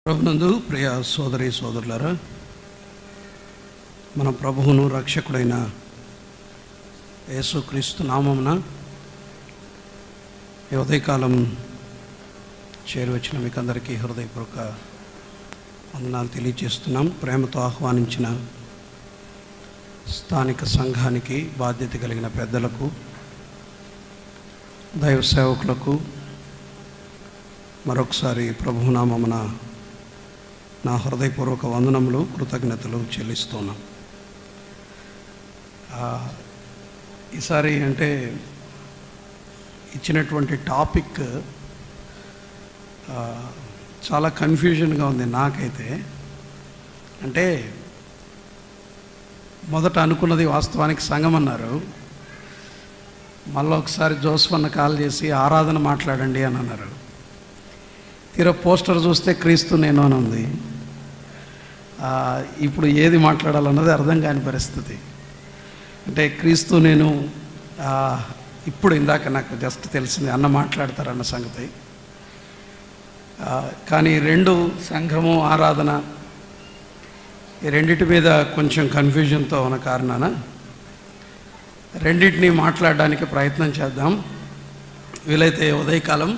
ప్రభునందు ప్రియ సోదరి సోదరులారా, మన ప్రభువును రక్షకుడైన యేసుక్రీస్తు నామమున ఈ ఉదయకాలం చేరువచ్చిన మీకు అందరికీ హృదయపూర్వక వందనాలు తెలియజేస్తున్నాం. ప్రేమతో ఆహ్వానించిన స్థానిక సంఘానికి, బాధ్యత కలిగిన పెద్దలకు, దైవ సేవకులకు మరొకసారి ప్రభునామమున నా హృదయపూర్వక వందనములు, కృతజ్ఞతలు చెల్లిస్తున్నాం. ఈసారి అంటే ఇచ్చినటువంటి టాపిక్ చాలా కన్ఫ్యూజన్గా ఉంది నాకైతే. అంటే మొదట అనుకున్నది వాస్తవానికి సంఘం అన్నారు. మళ్ళీ ఒకసారి జోసఫ్ అన్న కాల్ చేసి ఆరాధన మాట్లాడండి అని అన్నారు. తీరా పోస్టర్ చూస్తే క్రీస్తు నేను అని ఉంది. ఇప్పుడు ఏది మాట్లాడాలన్నది అర్థం కాని పరిస్థితి. అంటే క్రీస్తు నేను ఇప్పుడు ఇందాక నాకు జస్ట్ తెలిసింది అన్న మాట్లాడతారన్న సంగతి. కానీ రెండు, సంఘము, ఆరాధన, ఈ రెండిటి మీద కొంచెం కన్ఫ్యూజన్తో ఉన్న కారణాన రెండింటినీ మాట్లాడడానికి ప్రయత్నం చేద్దాం. వీలైతే ఉదయకాలం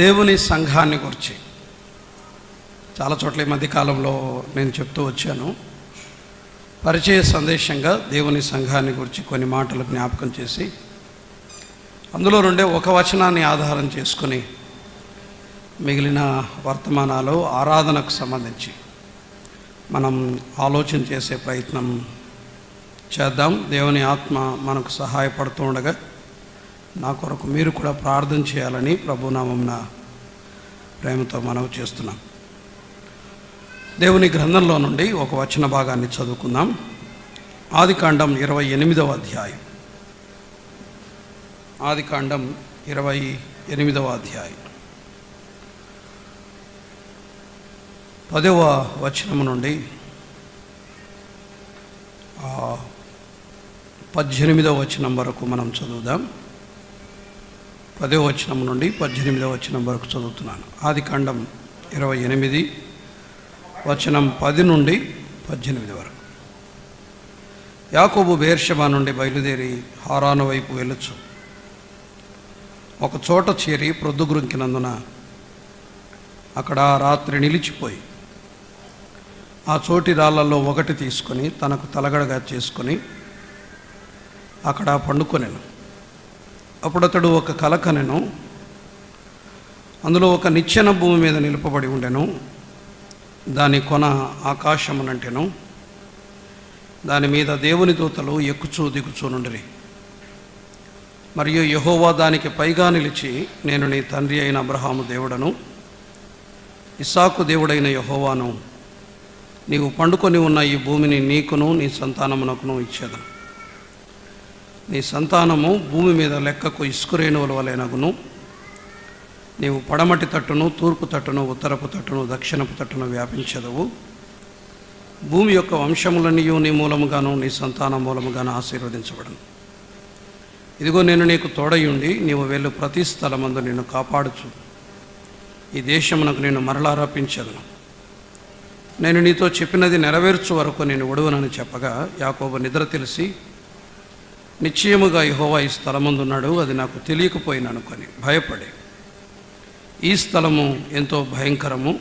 దేవుని సంఘాన్ని గురించి చాలా చోట్ల ఈ మధ్యకాలంలో నేను చెప్తూ వచ్చాను. పరిచయ సందేశంగా దేవుని సంఘాన్ని గురించి కొన్ని మాటలు జ్ఞాపకం చేసి అందులో నుండే ఒక వచనాన్ని ఆధారం చేసుకుని మిగిలిన వర్తమానాలు ఆరాధనకు సంబంధించి మనం ఆలోచన చేసే ప్రయత్నం చేద్దాం. దేవుని ఆత్మ మనకు సహాయపడుతూ ఉండగా నా కొరకు మీరు కూడా ప్రార్థన చేయాలని ప్రభునామమున ప్రేమతో మనవి చేస్తున్నాం. దేవుని గ్రంథంలో నుండి ఒక వచన భాగాన్ని చదువుకుందాం. ఆదికాండం 28వ అధ్యాయం. ఆదికాండం 28వ అధ్యాయం 10వ వచనము నుండి 18వ వచనం వరకు మనం చదువుదాం. 10వ వచనం నుండి 18వ వచనం వరకు చదువుతున్నాను. ఆదికాండం 28 వచనం 10 నుండి 18 వరకు. యాకోబు బెయేర్షెబా నుండి బయలుదేరి హారాను వైపు వెళ్ళొచ్చు. ఒక చోట చేరి ప్రొద్దుగురింకినందున అక్కడ రాత్రి నిలిచిపోయి ఆ చోటి రాళ్లలో ఒకటి తీసుకొని తనకు తలగడగా చేసుకొని అక్కడ పండుకొనెను. అప్పుడు అతడు ఒక కల కనెను. అందులో ఒక నిచ్చెన భూమి మీద నిలుపబడి ఉండెను. దాని కొన ఆకాశమునంటెను. దాని మీద దేవుని దూతలు ఎక్కుచూ దిగుచూ నుండిరి. మరియు యెహోవా దానికి పైగా నిలిచి, నేను నీ తండ్రి అయిన అబ్రహాము దేవుడను, ఇస్సాకు దేవుడైన యెహోవాను, నీవు పండుకొని ఉన్న ఈ భూమిని నీకును నీ సంతానమునకును ఇచ్చేదను. నీ సంతానము భూమి మీద లెక్కకు ఇసుకరేణువుల వలెనగును. నీవు పడమటి తట్టును, తూర్పు తట్టును, ఉత్తరపు తట్టును, దక్షిణపు తట్టును వ్యాపించదవు. భూమి యొక్క వంశములన్నీయు నీ మూలముగాను నీ సంతాన మూలముగాను ఆశీర్వదించబడను. ఇదిగో నేను నీకు తోడయుండి నీవు వెళ్ళు ప్రతి స్థలమందు నిన్ను కాపాడుచు ఈ దేశమునకు నేను మరలా రప్పించదను. నేను నీతో చెప్పినది నెరవేర్చు వరకు నేను విడువనని చెప్పగా యాకోబు నిద్ర తెలిసి, నిశ్చయముగా యెహోవా ఈ స్థలమందున్నాడు, అది నాకు తెలియకపోయిననుకొని భయపడి, ఈ స్థలము ఎంతో భయంకరము,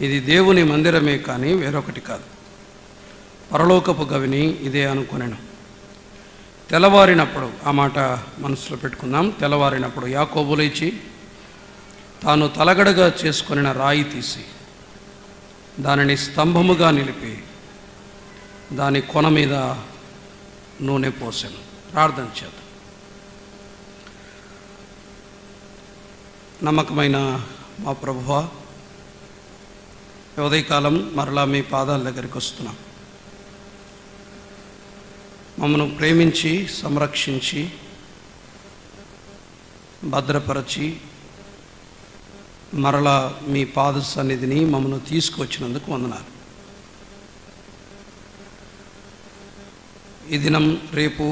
ఇది దేవుని మందిరమే కానీ వేరొకటి కాదు, పరలోకపు గవిని ఇదే అనుకొనెను. తెల్లవారినప్పుడు, ఆ మాట మనసులో పెట్టుకుందాం, తెల్లవారినప్పుడు యాకోబు లేచి తాను తలగడగా చేసుకొనిన రాయి తీసి దానిని స్తంభముగా నిలిపి దాని కొన మీద నూనె పోసెను. ప్రార్థన చేద్దాం. నమ్మకమైన మా ప్రభువా, ఉదయకాలం మరలా మీ పాదాల దగ్గరికి వస్తున్నాం. మమ్మను ప్రేమించి, సంరక్షించి, భద్రపరచి మరలా మీ పాద సన్నిధిని మమ్మను తీసుకువచ్చినందుకు వందనాలు. ఈ దినం, రేపు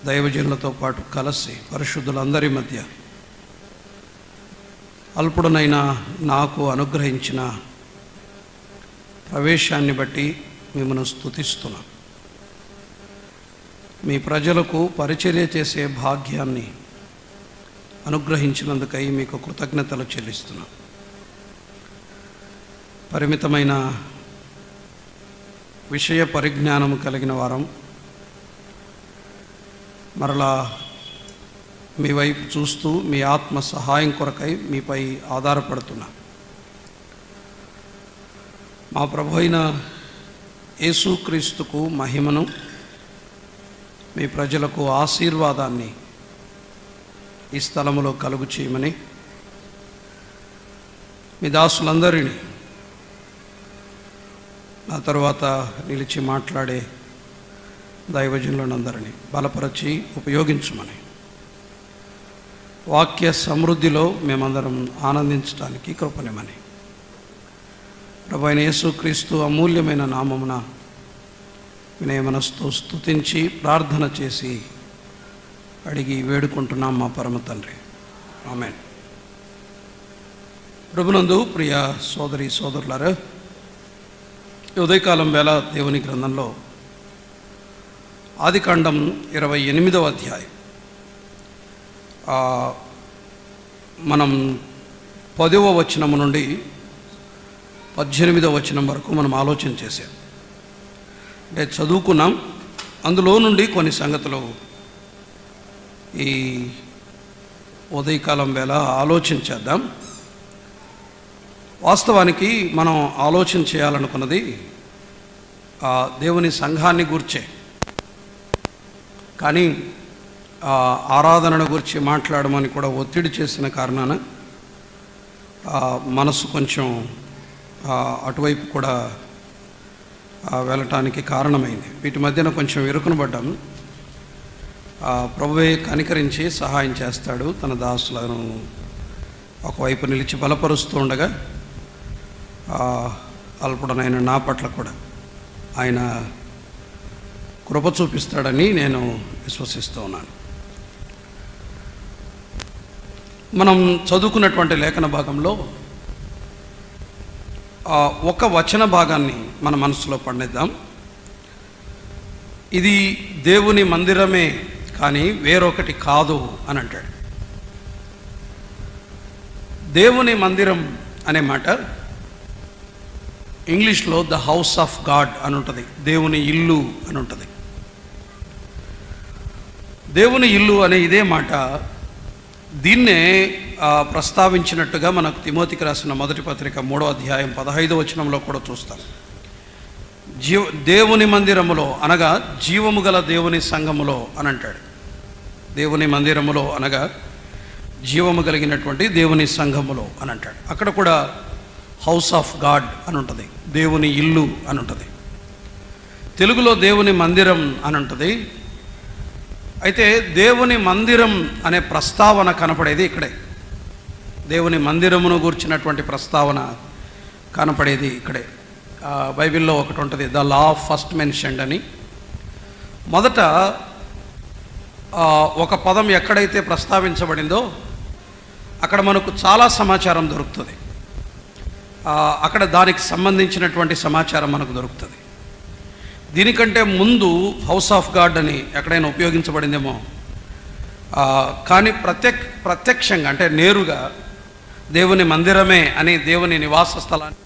దైవజనులతో పాటు కలిసి పరిశుద్ధులందరి మధ్య అల్పుడనైన నాకు అనుగ్రహించిన ప్రవేశాన్ని బట్టి మిమ్మల్ని స్తుతిస్తున్నాను. మీ ప్రజలకు పరిచర్య చేసే భాగ్యాన్ని అనుగ్రహించినందుకై మీకు కృతజ్ఞతలు చెల్లిస్తున్నాను. పరిమితమైన విషయ పరిజ్ఞానం కలిగిన వారం మరలా మీ వైపు చూస్తూ మీ ఆత్మ సహాయం కొరకై మీపై ఆధారపడుతున్నా. మా ప్రభు అయిన యేసుక్రీస్తుకు మహిమను, మీ ప్రజలకు ఆశీర్వాదాన్ని ఈ స్థలములో కలుగు చేయమని మీ దాసులందరినీ నా తరువాత నిలిచి మాట్లాడే దైవజనులందరినీ బలపరచి ఉపయోగించమని, వాక్య సమృద్ధిలో మేమందరం ఆనందించడానికి కృపనిమ్మని ప్రభువైన యేసుక్రీస్తు అమూల్యమైన నామమున వినయమనస్తో స్తుతించి ప్రార్థన చేసి అడిగి వేడుకుంటున్నాం మా పరమ తండ్రి. ఆమేన్. ప్రభునందు ప్రియ సోదరి సోదరులారా, ఉదయకాలం వేళ దేవుని గ్రంథంలో ఆదికాండం 28వ అధ్యాయం మనం 10వ వచనం నుండి 18వ వచనం వరకు మనం ఆలోచన చేసాం. అంటే చదువుకున్నాం. అందులో నుండి కొన్ని సంగతులు ఈ ఉదయకాలం వేళ ఆలోచన చేద్దాం. వాస్తవానికి మనం ఆలోచన చేయాలనుకున్నది దేవుని సంఘాన్ని గూర్చే, కానీ ఆరాధనను గురించి మాట్లాడమని కూడా ఒత్తిడి చేసిన కారణాన మనసు కొంచెం అటువైపు కూడా వెళ్ళటానికి కారణమైంది. వీటి మధ్యన కొంచెం ఇరుకును పడ్డాం. ప్రభువే కనికరించి సహాయం చేస్తాడు. తన దాసులను ఒకవైపు నిలిచి బలపరుస్తూ ఉండగా అల్పుడనైన నా పట్ల కూడా ఆయన కృప చూపిస్తాడని నేను విశ్వసిస్తూ ఉన్నాను. మనం చదువుకున్నటువంటి లేఖన భాగంలో ఒక వచన భాగాన్ని మన మనసులో పండిద్దాం. ఇది దేవుని మందిరమే కానీ వేరొకటి కాదు అని అంటాడు. దేవుని మందిరం అనే మాట ఇంగ్లీష్లో ద హౌస్ ఆఫ్ గాడ్ అని ఉంటుంది, దేవుని ఇల్లు అని ఉంటుంది. దేవుని ఇల్లు అనే ఇదే మాట దీన్నే ప్రస్తావించినట్టుగా మనకు తిమోతికి రాసిన మొదటి పత్రిక 3వ అధ్యాయం 15వ వచనంలో కూడా చూస్తాం. దేవుని మందిరములో అనగా జీవము గల దేవుని సంఘములో అని అంటాడు. దేవుని మందిరములో అనగా జీవము కలిగినటువంటి దేవుని సంఘములో అని అంటాడు. అక్కడ కూడా హౌస్ ఆఫ్ గాడ్ అని ఉంటుంది, దేవుని ఇల్లు అని ఉంటుంది. తెలుగులో దేవుని మందిరం అని ఉంటుంది. అయితే దేవుని మందిరం అనే ప్రస్తావన కనపడేది ఇక్కడే. దేవుని మందిరమును గూర్చినటువంటి ప్రస్తావన కనపడేది ఇక్కడే. బైబిల్లో ఒకటి ఉంటుంది, the law of first mentioned అని. మొదట ఒక పదం ఎక్కడైతే ప్రస్తావించబడిందో అక్కడ మనకు చాలా సమాచారం దొరుకుతుంది. అక్కడ దానికి సంబంధించినటువంటి సమాచారం మనకు దొరుకుతుంది. దీనికంటే ముందు హౌస్ ఆఫ్ గాడ్ అని ఎక్కడైనా ఉపయోగించబడిందేమో, కానీ ప్రత్యక్షంగా అంటే నేరుగా దేవుని మందిరమే అని దేవుని నివాస స్థలాన్ని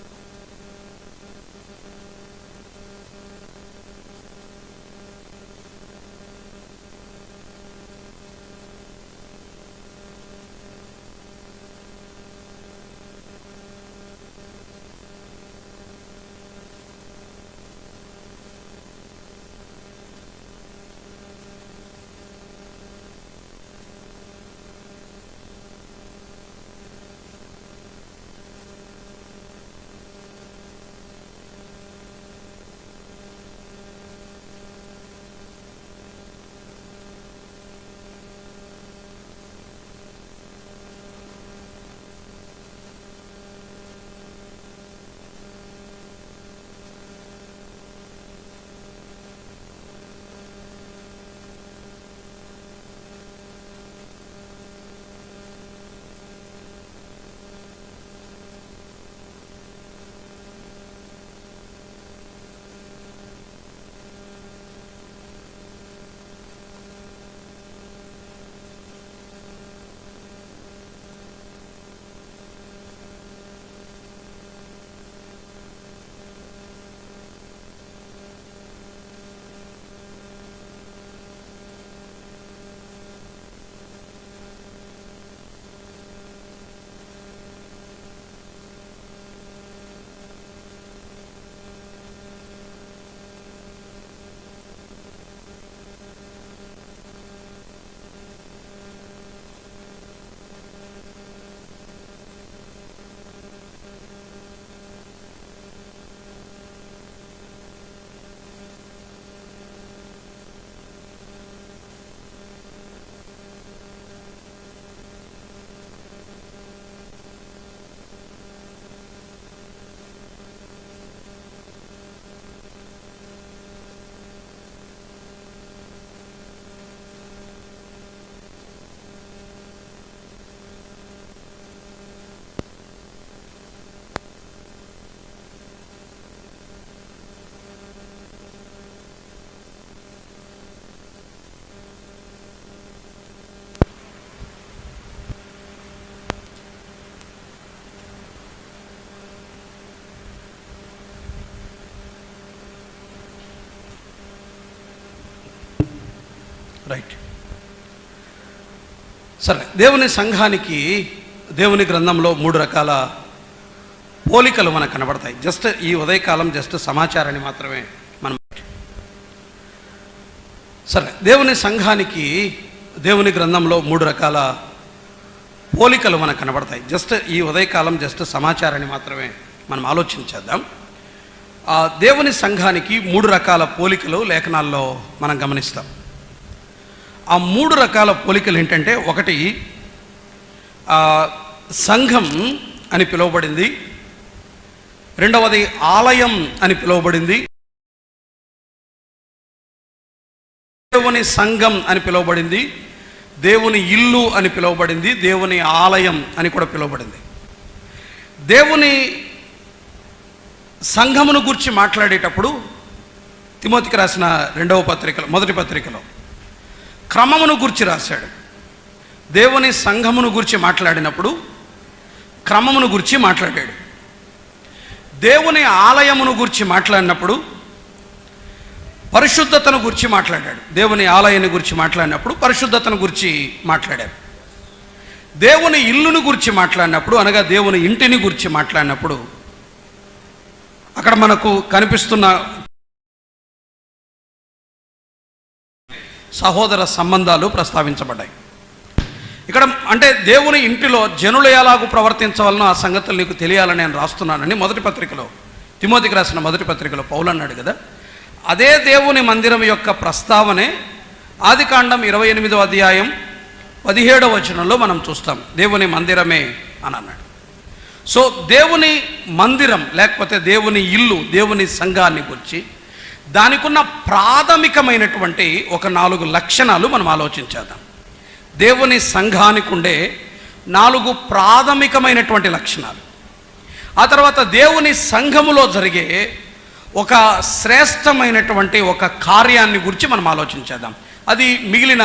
రైట్. సరే, దేవుని సంఘానికి దేవుని గ్రంథంలో 3 రకాల పోలికలు మనకు కనబడతాయి. జస్ట్ ఈ ఉదయకాలం జస్ట్ సమాచారాన్ని మాత్రమే మనం. సరే, దేవుని సంఘానికి దేవుని గ్రంథంలో 3 రకాల పోలికలు మనకు కనబడతాయి. జస్ట్ ఈ ఉదయకాలం జస్ట్ సమాచారాన్ని మాత్రమే మనం ఆలోచించేద్దాం. దేవుని సంఘానికి 3 రకాల పోలికలు లేఖనాల్లో మనం గమనిస్తాం. ఆ 3 రకాల పోలికలు ఏంటంటే, ఒకటి సంఘం అని పిలువబడింది, రెండవది ఆలయం అని పిలువబడింది, దేవుని సంఘం అని పిలువబడింది, దేవుని ఇల్లు అని పిలువబడింది, దేవుని ఆలయం అని కూడా పిలువబడింది. దేవుని సంఘమును గురించి మాట్లాడేటప్పుడు తిమోతికి రాసిన 2వ పత్రికలో, మొదటి పత్రికలో క్రమమును గురించి రాశాడు. దేవుని సంఘమును గురించి మాట్లాడినప్పుడు క్రమమును గురించి మాట్లాడాడు. దేవుని ఆలయమును గురించి మాట్లాడినప్పుడు పరిశుద్ధతను గురించి మాట్లాడాడు. దేవుని ఆలయాన్ని గురించి మాట్లాడినప్పుడు పరిశుద్ధతను గురించి మాట్లాడాడు. దేవుని ఇల్లును గురించి మాట్లాడినప్పుడు, అనగా దేవుని ఇంటిని గురించి మాట్లాడినప్పుడు అక్కడ మనకు కనిపిస్తున్న సహోదర సంబంధాలు ప్రస్తావించబడ్డాయి. ఇక్కడ అంటే దేవుని ఇంటిలో జనులు ఎలాగూ ప్రవర్తించవలనో ఆ సంగతులు నీకు తెలియాలని నేను రాస్తున్నానని మొదటి పత్రికలో, తిమోతికి రాసిన మొదటి పత్రికలో పౌలు అన్నాడు కదా. అదే దేవుని మందిరం యొక్క ప్రస్తావనే ఆదికాండం 28వ అధ్యాయం 17వ వచనంలో మనం చూస్తాం. దేవుని మందిరమే అని అన్నాడు. సో దేవుని మందిరం లేకపోతే దేవుని ఇల్లు, దేవుని సంఘాన్ని గురించి దానికున్న ప్రాథమికమైనటువంటి ఒక 4 లక్షణాలు మనం ఆలోచించేద్దాం. దేవుని సంఘానికి ఉండే 4 ప్రాథమికమైనటువంటి లక్షణాలు. ఆ తర్వాత దేవుని సంఘములో జరిగే ఒక శ్రేష్టమైనటువంటి ఒక కార్యాన్ని గురించి మనం ఆలోచించేద్దాం. అది మిగిలిన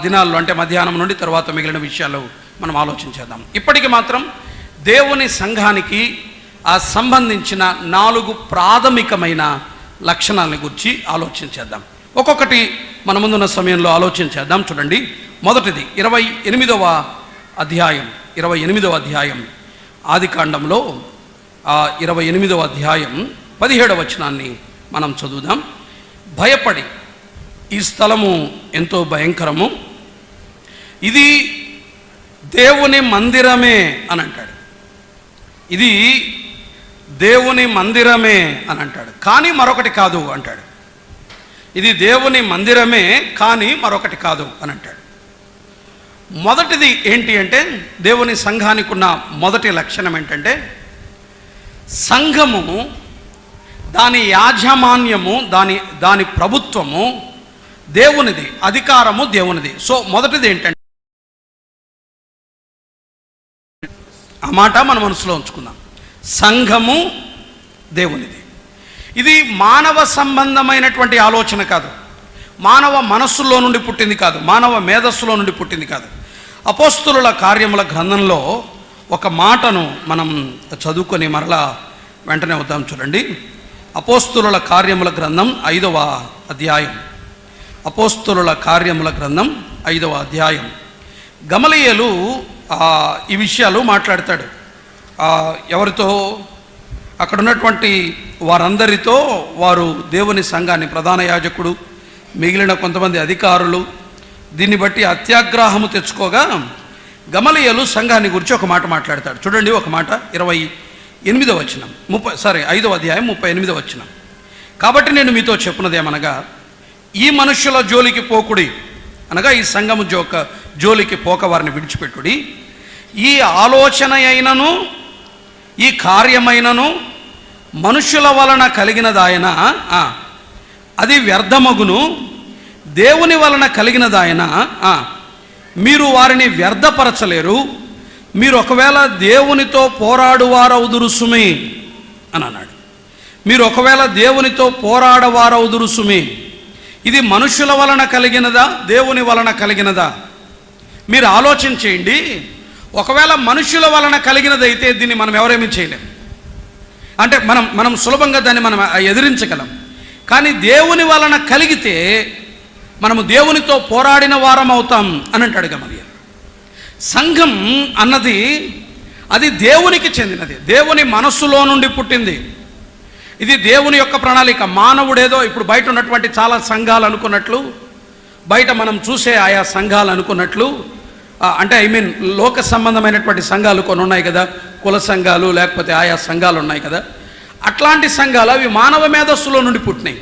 దినాల్లో అంటే మధ్యాహ్నం నుండి తర్వాత మిగిలిన విషయాలు మనం ఆలోచించేద్దాం. ఇప్పటికి మాత్రం దేవుని సంఘానికి సంబంధించిన 4 ప్రాథమికమైన లక్షణాలని గురించి ఆలోచించేద్దాం. ఒక్కొక్కటి మన ముందున్న సమయంలో ఆలోచించేద్దాం. చూడండి, మొదటిది 28వ అధ్యాయం ఆదికాండంలో 28వ అధ్యాయం 17వ వచనాన్ని మనం చదువుదాం. భయపడి, ఈ స్థలము ఎంతో భయంకరము, ఇది దేవుని మందిరమే అని అంటాడు. ఇది దేవుని మందిరమే అని అంటాడు, కానీ మరొకటి కాదు అంటాడు. ఇది దేవుని మందిరమే కానీ మరొకటి కాదు అని అంటాడు. మొదటిది ఏంటి అంటే, దేవుని సంఘానికి ఉన్న మొదటి లక్షణం ఏంటంటే, సంఘము దాని యాజమాన్యము, దాని ప్రభుత్వము దేవునిది, అధికారము దేవునిది. సో మొదటిది ఏంటంటే, ఆ మాట మన మనసులో ఉంచుకుందాం, సంఘము దేవునిది. ఇది మానవ సంబంధమైనటువంటి ఆలోచన కాదు, మానవ మనస్సులో నుండి పుట్టింది కాదు, మానవ మేధస్సులో నుండి పుట్టింది కాదు. అపోస్తులుల కార్యముల గ్రంథంలో ఒక మాటను మనం చదువుకొని మరలా వెంటనే వద్దాం. చూడండి, అపోస్తులుల కార్యముల గ్రంథం 5వ అధ్యాయం. అపోస్తులుల కార్యముల గ్రంథం 5వ అధ్యాయం. గమలీయేలు ఈ విషయాలు మాట్లాడతాడు. ఎవరితో? అక్కడ ఉన్నటువంటి వారందరితో. వారు దేవుని సంఘాన్ని, ప్రధాన యాజకుడు, మిగిలిన కొంతమంది అధికారులు దీన్ని బట్టి అత్యాగ్రహము తెచ్చుకోగా గమలీయేలు సంఘాన్ని గురించి ఒక మాట మాట్లాడతాడు. చూడండి, ఒక మాట 28వ వచనం, 5వ అధ్యాయం 38వ వచనం. కాబట్టి నేను మీతో చెప్పున్నదేమనగా, ఈ మనుష్యుల జోలికి పోకుడి, అనగా ఈ సంఘము జోలికి పోక వారిని విడిచిపెట్టుడి. ఈ ఆలోచన అయినను ఈ కార్యమైనను మనుష్యుల వలన కలిగినదాయన అది వ్యర్థమగును, దేవుని వలన కలిగినదాయన మీరు వారిని వ్యర్థపరచలేరు. మీరు ఒకవేళ దేవునితో పోరాడువారవుదురు సుమి అని అన్నాడు. మీరు ఒకవేళ దేవునితో పోరాడవారవుదురు సుమి. ఇది మనుషుల వలన కలిగినదా, దేవుని వలన కలిగినదా? మీరు ఆలోచించేయండి. ఒకవేళ మనుషుల వలన కలిగినదైతే దీన్ని మనం ఎవరేమీ చేయలేం. అంటే మనం సులభంగా దాన్ని మనం ఎదిరించగలం. కానీ దేవుని వలన కలిగితే మనము దేవునితో పోరాడిన వారం అవుతాం అని అంటాడు గమలీయేలు. సంఘం అన్నది అది దేవునికి చెందినది, దేవుని మనస్సులో నుండి పుట్టింది. ఇది దేవుని యొక్క ప్రణాళిక. మానవుడేదో ఇప్పుడు బయట ఉన్నటువంటి చాలా సంఘాలు అనుకున్నట్లు, బయట మనం చూసే ఆయా సంఘాలు అనుకున్నట్లు, అంటే లోక సంబంధమైనటువంటి సంఘాలు కొన్ని ఉన్నాయి కదా, కుల సంఘాలు లేకపోతే ఆయా సంఘాలు ఉన్నాయి కదా, అట్లాంటి సంఘాలు అవి మానవ మేధస్సులో నుండి పుట్టినాయి.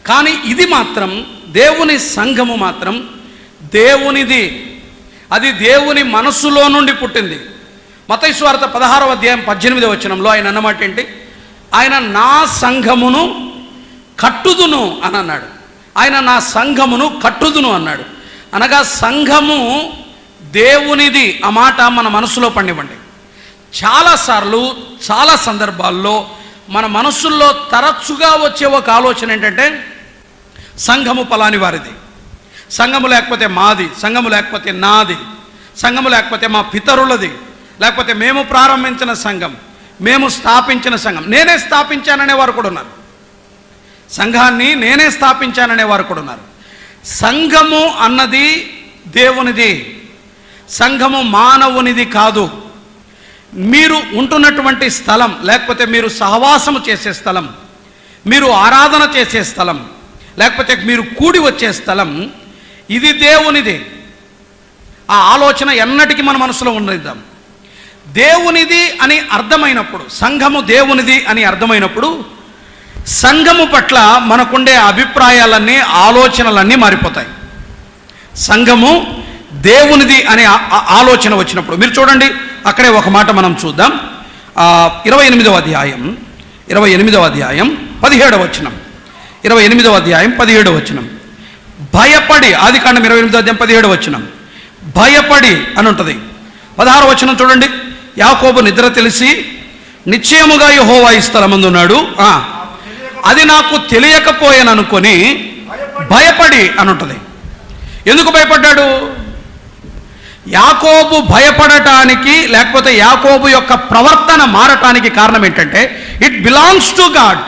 కానీ ఇది మాత్రం దేవుని సంఘము మాత్రం దేవునిది, అది దేవుని మనస్సులో నుండి పుట్టింది. మత్తయి సువార్త 16వ అధ్యాయం 18వ వచనంలో ఆయన అన్నమాట ఏంటి? ఆయన నా సంఘమును కట్టుదును అని అన్నాడు. ఆయన నా సంఘమును కట్టుదును అన్నాడు. అనగా సంఘము దేవునిది. ఆ మాట మన మనసులో పండివ్వండి. చాలాసార్లు చాలా సందర్భాల్లో మన మనసుల్లో తరచుగా వచ్చే ఒక ఆలోచన ఏంటంటే సంఘము పలాని వారిది, సంఘము లేకపోతే మాది, సంఘము లేకపోతే నాది, సంఘము లేకపోతే మా పితరులది, లేకపోతే మేము ప్రారంభించిన సంఘం, మేము స్థాపించిన సంఘం, నేనే స్థాపించాననే వారు కూడా ఉన్నారు. సంఘాన్ని నేనే స్థాపించాననే వారు కూడా ఉన్నారు. సంఘము అన్నది దేవునిది, సంఘము మానవునిది కాదు. మీరు ఉంటున్నటువంటి స్థలం, లేకపోతే మీరు సహవాసము చేసే స్థలం, మీరు ఆరాధన చేసే స్థలం, లేకపోతే మీరు కూడి వచ్చే స్థలం, ఇది దేవునిది. ఆ ఆలోచన ఎన్నటికీ మన మనసులో ఉండేద్దాం. దేవునిది అని అర్థమైనప్పుడు, సంఘము దేవునిది అని అర్థమైనప్పుడు, సంఘము పట్ల మనకుండే అభిప్రాయాలన్నీ, ఆలోచనలన్నీ మారిపోతాయి. సంఘము దేవునిది అనే ఆలోచన వచ్చినప్పుడు మీరు చూడండి, అక్కడే ఒక మాట మనం చూద్దాం. 28వ అధ్యాయం 17వ వచనం, 28వ అధ్యాయం 17వ వచనం. భయపడి, ఆదికాండం 28వ అధ్యాయం 17వ వచనం, భయపడి అని ఉంటుంది. 16వ వచనం చూడండి. యాకోబు నిద్ర తెలిసి నిశ్చయముగా యెహోవా ఈ స్థలమందు ఉన్నాడు, అది నాకు తెలియకపోయాను అనుకొని భయపడి అని ఉంటుంది. ఎందుకు భయపడ్డాడు? యాకోబు భయపడటానికి, లేకపోతే యాకోబు యొక్క ప్రవర్తన మారటానికి కారణం ఏంటంటే ఇట్ బిలాంగ్స్ టు గాడ్,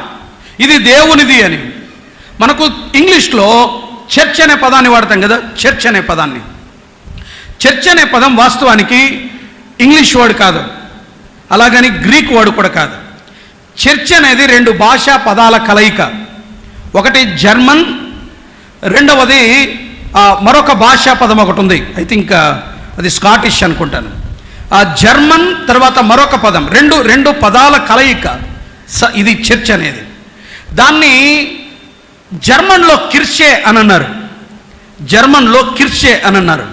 ఇది దేవునిది అని. మనకు ఇంగ్లీష్లో చర్చ్ అనే పదాన్ని వాడతాం కదా, చర్చ్ అనే పదాన్ని. చర్చ్ అనే పదం వాస్తవానికి ఇంగ్లీష్ వర్డ్ కాదు, అలాగని గ్రీక్ వర్డ్ కూడా కాదు. చర్చ్ అనేది 2 భాషా పదాల కలయిక. ఒకటి జర్మన్, రెండవది మరొక భాషా పదం ఒకటి ఉంది, ఐ థింక్ అది స్కాటిష్ అనుకుంటాను. ఆ జర్మన్ తర్వాత మరొక పదం, రెండు పదాల కలయిక ఇది చర్చ్ అనేది. దాన్ని జర్మన్లో కిర్షే అని అన్నారు, జర్మన్లో కిర్షే అని అన్నారు.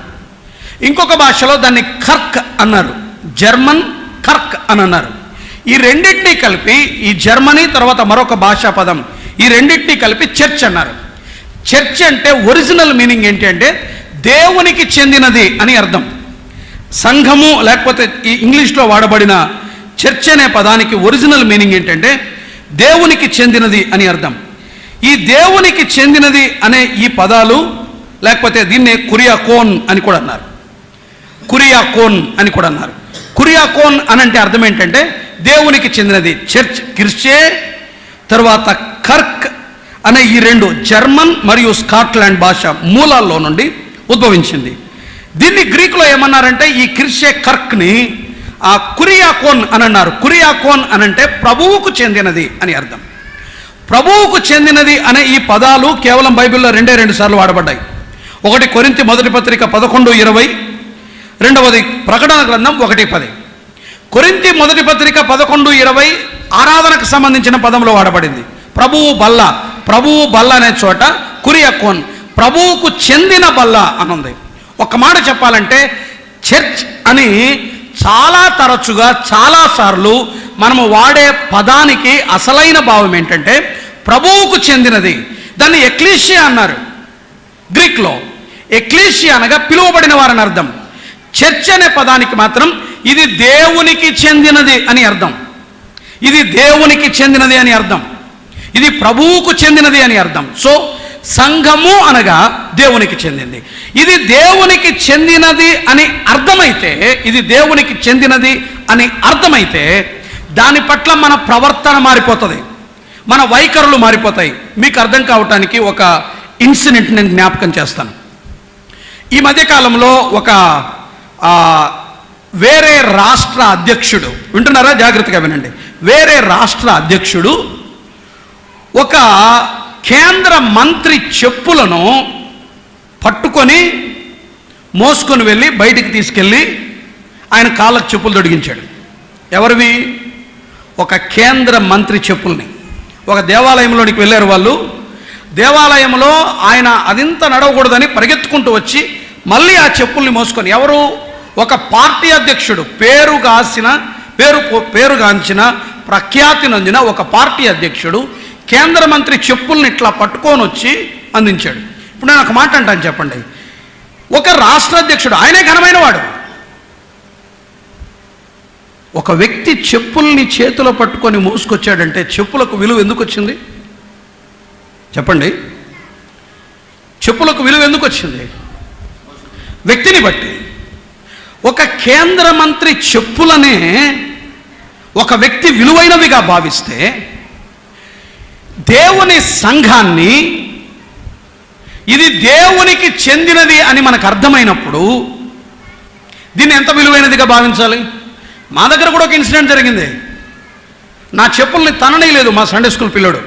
ఇంకొక భాషలో దాన్ని కర్క్ అన్నారు, జర్మన్ కర్క్ అని అన్నారు. ఈ రెండింటినీ కలిపి, ఈ జర్మనీ తర్వాత మరొక భాషా పదం, ఈ రెండింటినీ కలిపి చర్చ్ అన్నారు. చర్చ్ అంటే ఒరిజినల్ మీనింగ్ ఏంటి అంటే దేవునికి చెందినది అని అర్థం. సంఘము లేకపోతే ఈ ఇంగ్లీష్లో వాడబడిన చర్చ్ అనే పదానికి ఒరిజినల్ మీనింగ్ ఏంటంటే దేవునికి చెందినది అని అర్థం. ఈ దేవునికి చెందినది అనే ఈ పదాలు, లేకపోతే దీన్నే కురియాకోన్ అని కూడా అన్నారు, కురియాకోన్ అని కూడా అన్నారు. కురియాకోన్ అని అంటే అర్థం ఏంటంటే దేవునికి చెందినది. చర్చ్ కిర్షే తర్వాత కర్క్ అనే ఈ 2 జర్మన్ మరియు స్కాట్లాండ్ భాష మూలాల్లో నుండి ఉద్భవించింది. దీన్ని గ్రీకులో ఏమన్నారంటే ఈ కిర్షే కర్క్ని కురియాకోన్ అని అన్నారు. కురియాకోన్ అని అంటే ప్రభువుకు చెందినది అని అర్థం. ప్రభువుకు చెందినది అనే ఈ పదాలు కేవలం బైబిల్లో 2 సార్లు వాడబడ్డాయి. ఒకటి కొరింథీ మొదటి పత్రిక 11:20, రెండవది ప్రకటన గ్రంథం 1:10. కొరింథీ మొదటి పత్రిక 11:20 ఆరాధనకు సంబంధించిన పదంలో వాడబడింది. ప్రభువు బల్ల, ప్రభువు బల్ల అనే చోట కురియాకోన్, ప్రభువుకు చెందిన బల్ల అని ఉంది. ఒక మాట చెప్పాలంటే చర్చ్ అని చాలా తరచుగా చాలాసార్లు మనము వాడే పదానికి అసలైన భావం ఏంటంటే ప్రభువుకు చెందినది. దాన్ని ఎక్లీషియా అన్నారు గ్రీక్లో. ఎక్లీషియా అనగా పిలువబడిన వారని అర్థం. చర్చ్ అనే పదానికి మాత్రం ఇది దేవునికి చెందినది అని అర్థం, ఇది దేవునికి చెందినది అని అర్థం, ఇది ప్రభువుకు చెందినది అని అర్థం. సో సంఘము అనగా దేవునికి చెందింది. ఇది దేవునికి చెందినది అని అర్థమైతే, ఇది దేవునికి చెందినది అని అర్థమైతే దాని పట్ల మన ప్రవర్తన మారిపోతుంది, మన వైఖరులు మారిపోతాయి. మీకు అర్థం కావటానికి ఒక ఇన్సిడెంట్ నేను జ్ఞాపకం చేస్తాను. ఈ మధ్యకాలంలో ఒక వేరే రాష్ట్ర అధ్యక్షుడు, వింటున్నారా? జాగ్రత్తగా వినండి. వేరే రాష్ట్ర అధ్యక్షుడు ఒక కేంద్ర మంత్రి చెప్పులను పట్టుకొని మోసుకొని వెళ్ళి బయటికి తీసుకెళ్ళి ఆయన కాళ్ళకు చెప్పులు తొడిగించాడు. ఎవరివి? ఒక కేంద్ర మంత్రి చెప్పుల్ని. ఒక దేవాలయంలోనికి వెళ్ళారు వాళ్ళు. దేవాలయంలో ఆయన అదింత నడవకూడదని పరిగెత్తుకుంటూ వచ్చి మళ్ళీ ఆ చెప్పుల్ని మోసుకొని, ఎవరు? ఒక పార్టీ అధ్యక్షుడు, పేరుగాంచిన ప్రఖ్యాతి నొందిన ఒక పార్టీ అధ్యక్షుడు కేంద్ర మంత్రి చెప్పుల్ని ఇట్లా పట్టుకొని వచ్చి అందించాడు. ఇప్పుడు నేను ఒక మాట అంటాను, చెప్పండి. ఒక రాష్ట్ర అధ్యక్షుడు, ఆయనే ఘనమైన వాడు, ఒక వ్యక్తి చెప్పుల్ని చేతిలో పట్టుకొని మోసుకొచ్చాడంటే చెప్పులకు విలువ ఎందుకు వచ్చింది? చెప్పండి. చెప్పులకు విలువ ఎందుకు వచ్చింది? వ్యక్తిని బట్టి. ఒక కేంద్ర మంత్రి చెప్పులనే ఒక వ్యక్తి విలువైనవిగా భావిస్తే, దేవుని సంఘాన్ని ఇది దేవునికి చెందినది అని మనకు అర్థమైనప్పుడు దీన్ని ఎంత విలువైనదిగా భావించాలి? మా దగ్గర కూడా ఒక ఇన్సిడెంట్ జరిగింది. నా చెప్పుల్ని తననివ్వలేదు మా సండే స్కూల్ పిల్లడు.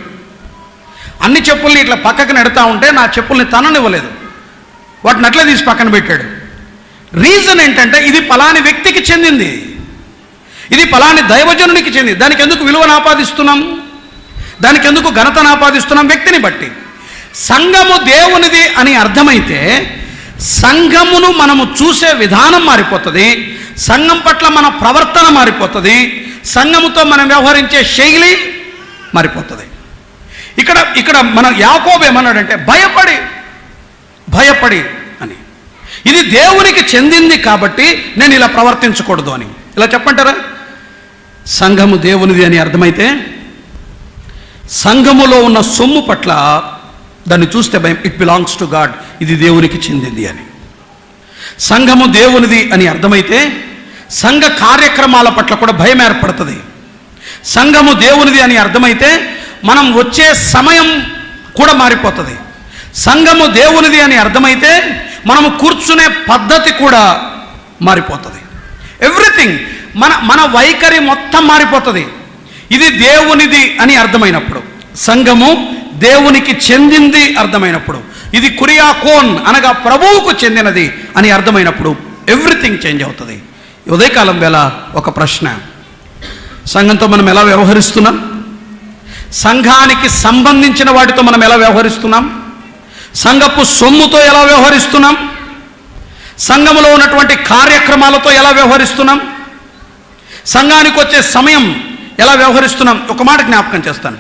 అన్ని చెప్పుల్ని ఇట్లా పక్కకు నెడతా ఉంటే నా చెప్పుల్ని తననివ్వలేదు, వాటిని అట్లా తీసి పక్కన పెట్టాడు. రీజన్ ఏంటంటే ఇది పలాని వ్యక్తికి చెందింది, ఇది పలాని దైవజనునికి చెందింది. దానికి ఎందుకు విలువను ఆపాదిస్తున్నాం? దానికి ఎందుకు ఘనతను ఆపాదిస్తున్నాం? వ్యక్తిని బట్టి. సంఘము దేవునిది అని అర్థమైతే సంఘమును మనము చూసే విధానం మారిపోతుంది, సంఘం పట్ల మన ప్రవర్తన మారిపోతుంది, సంఘముతో మనం వ్యవహరించే శైలి మారిపోతుంది. ఇక్కడ మన యాకోబు ఏమన్నాడంటే భయపడి అని, ఇది దేవునికి చెందింది కాబట్టి నేను ఇలా ప్రవర్తించకూడదు అని. ఇలా చెప్పంటారా? సంఘము దేవునిది అని అర్థమైతే సంఘములో ఉన్న సొమ్ము పట్ల దాన్ని చూస్తే భయం. ఇట్ బిలాంగ్స్ టు గాడ్, ఇది దేవునికి చెందింది అని. సంఘము దేవునిది అని అర్థమైతే సంఘ కార్యక్రమాల పట్ల కూడా భయం ఏర్పడుతుంది. సంఘము దేవునిది అని అర్థమైతే మనం వచ్చే సమయం కూడా మారిపోతుంది. సంఘము దేవునిది అని అర్థమైతే మనము కూర్చునే పద్ధతి కూడా మారిపోతుంది. ఎవ్రీథింగ్, మన వైఖరి మొత్తం మారిపోతుంది. ఇది దేవునిది అని అర్థమైనప్పుడు, సంఘము దేవునికి చెందింది అర్థమైనప్పుడు, ఇది కురియాకోన్ అనగా ప్రభువుకు చెందినది అని అర్థమైనప్పుడు ఎవ్రీథింగ్ చేంజ్ అవుతుంది. ఉదయకాలం వేళ ఒక ప్రశ్న, సంఘంతో మనం ఎలా వ్యవహరిస్తున్నాం? సంఘానికి సంబంధించిన వాటితో మనం ఎలా వ్యవహరిస్తున్నాం? సంఘపు సొమ్ముతో ఎలా వ్యవహరిస్తున్నాం? సంఘములో ఉన్నటువంటి కార్యక్రమాలతో ఎలా వ్యవహరిస్తున్నాం? సంఘానికి వచ్చే సమయం ఎలా వ్యవహరిస్తున్నాం? ఒక మాట జ్ఞాపకం చేస్తాను.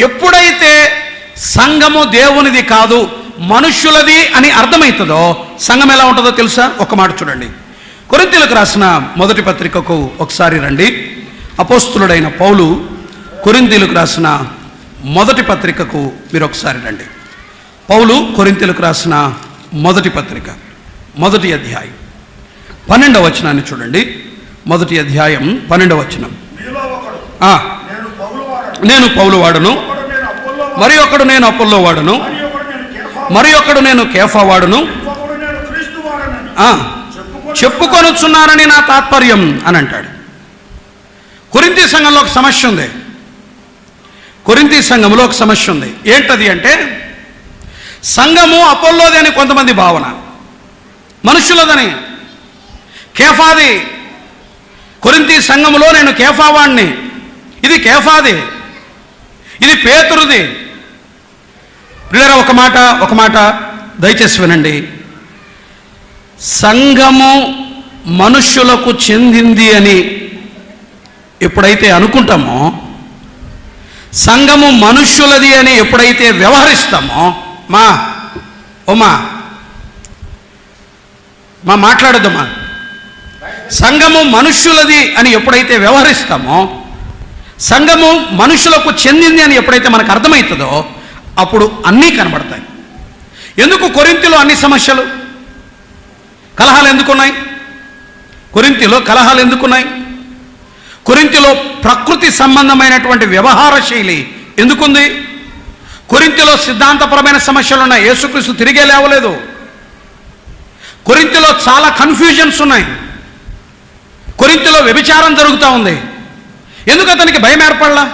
ఎప్పుడైతే సంఘము దేవునిది కాదు మనుష్యులది అని అర్థమవుతుందో సంఘం ఎలా ఉంటుందో తెలుసా? ఒక మాట చూడండి. కొరింథీయులకు రాసిన మొదటి పత్రికకు ఒకసారి రండి. అపోస్తులుడైన పౌలు కొరింథీయులకు రాసిన మొదటి పత్రికకు మీరు ఒకసారి రండి. పౌలు కొరింథీయులకు రాసిన మొదటి పత్రిక, మొదటి అధ్యాయం 12వ వచనాన్ని చూడండి. మొదటి అధ్యాయం 12వ వచనం. నేను పౌలు వాడును, మరి ఒకడు నేను అపోల్లో వాడును, మరి ఒకడు నేను కేఫా వాడును, చెప్పుకొనుచున్నానని నా తాత్పర్యం అని అంటాడు. కొరింథీ సంఘంలో ఒక సమస్య ఉంది. కొరింథీ సంఘంలో ఒక సమస్య ఉంది. ఏంటది అంటే, సంఘము అపోల్లోది అని కొంతమంది భావన, మనుషులదని. కేఫాది, కొరింథీ సంఘములో నేను కేఫావాణ్ణి, ఇది కేఫాది, ఇది పేతురుది. ప్రియులారా, ఒక మాట దయచేసి వినండి. సంఘము మనుష్యులకు చెందింది అని ఎప్పుడైతే అనుకుంటామో, సంఘము మనుష్యులది అని ఎప్పుడైతే వ్యవహరిస్తామో, మాట్లాడద్దమ్మా, సంఘము మనుష్యులది అని ఎప్పుడైతే వ్యవహరిస్తామో, సంఘము మనుషులకు చెందింది అని ఎప్పుడైతే మనకు అర్థమవుతుందో అప్పుడు అన్నీ కనబడతాయి. ఎందుకు కొరింథీలో అన్ని సమస్యలు, కలహాలు ఎందుకున్నాయి? కొరింథీలో కలహాలు ఎందుకున్నాయి? కొరింథీలో ప్రకృతి సంబంధమైనటువంటి వ్యవహార శైలి ఎందుకుంది? కొరింథీలో సిద్ధాంతపరమైన సమస్యలు ఉన్నాయి. యేసుక్రీస్తు తిరిగే లేవలేదు. కొరింథీలో చాలా కన్ఫ్యూజన్స్ ఉన్నాయి. కొరింథీలో వ్యభిచారం జరుగుతూ ఉంది. ఎందుకు అతనికి భయం ఏర్పడలా?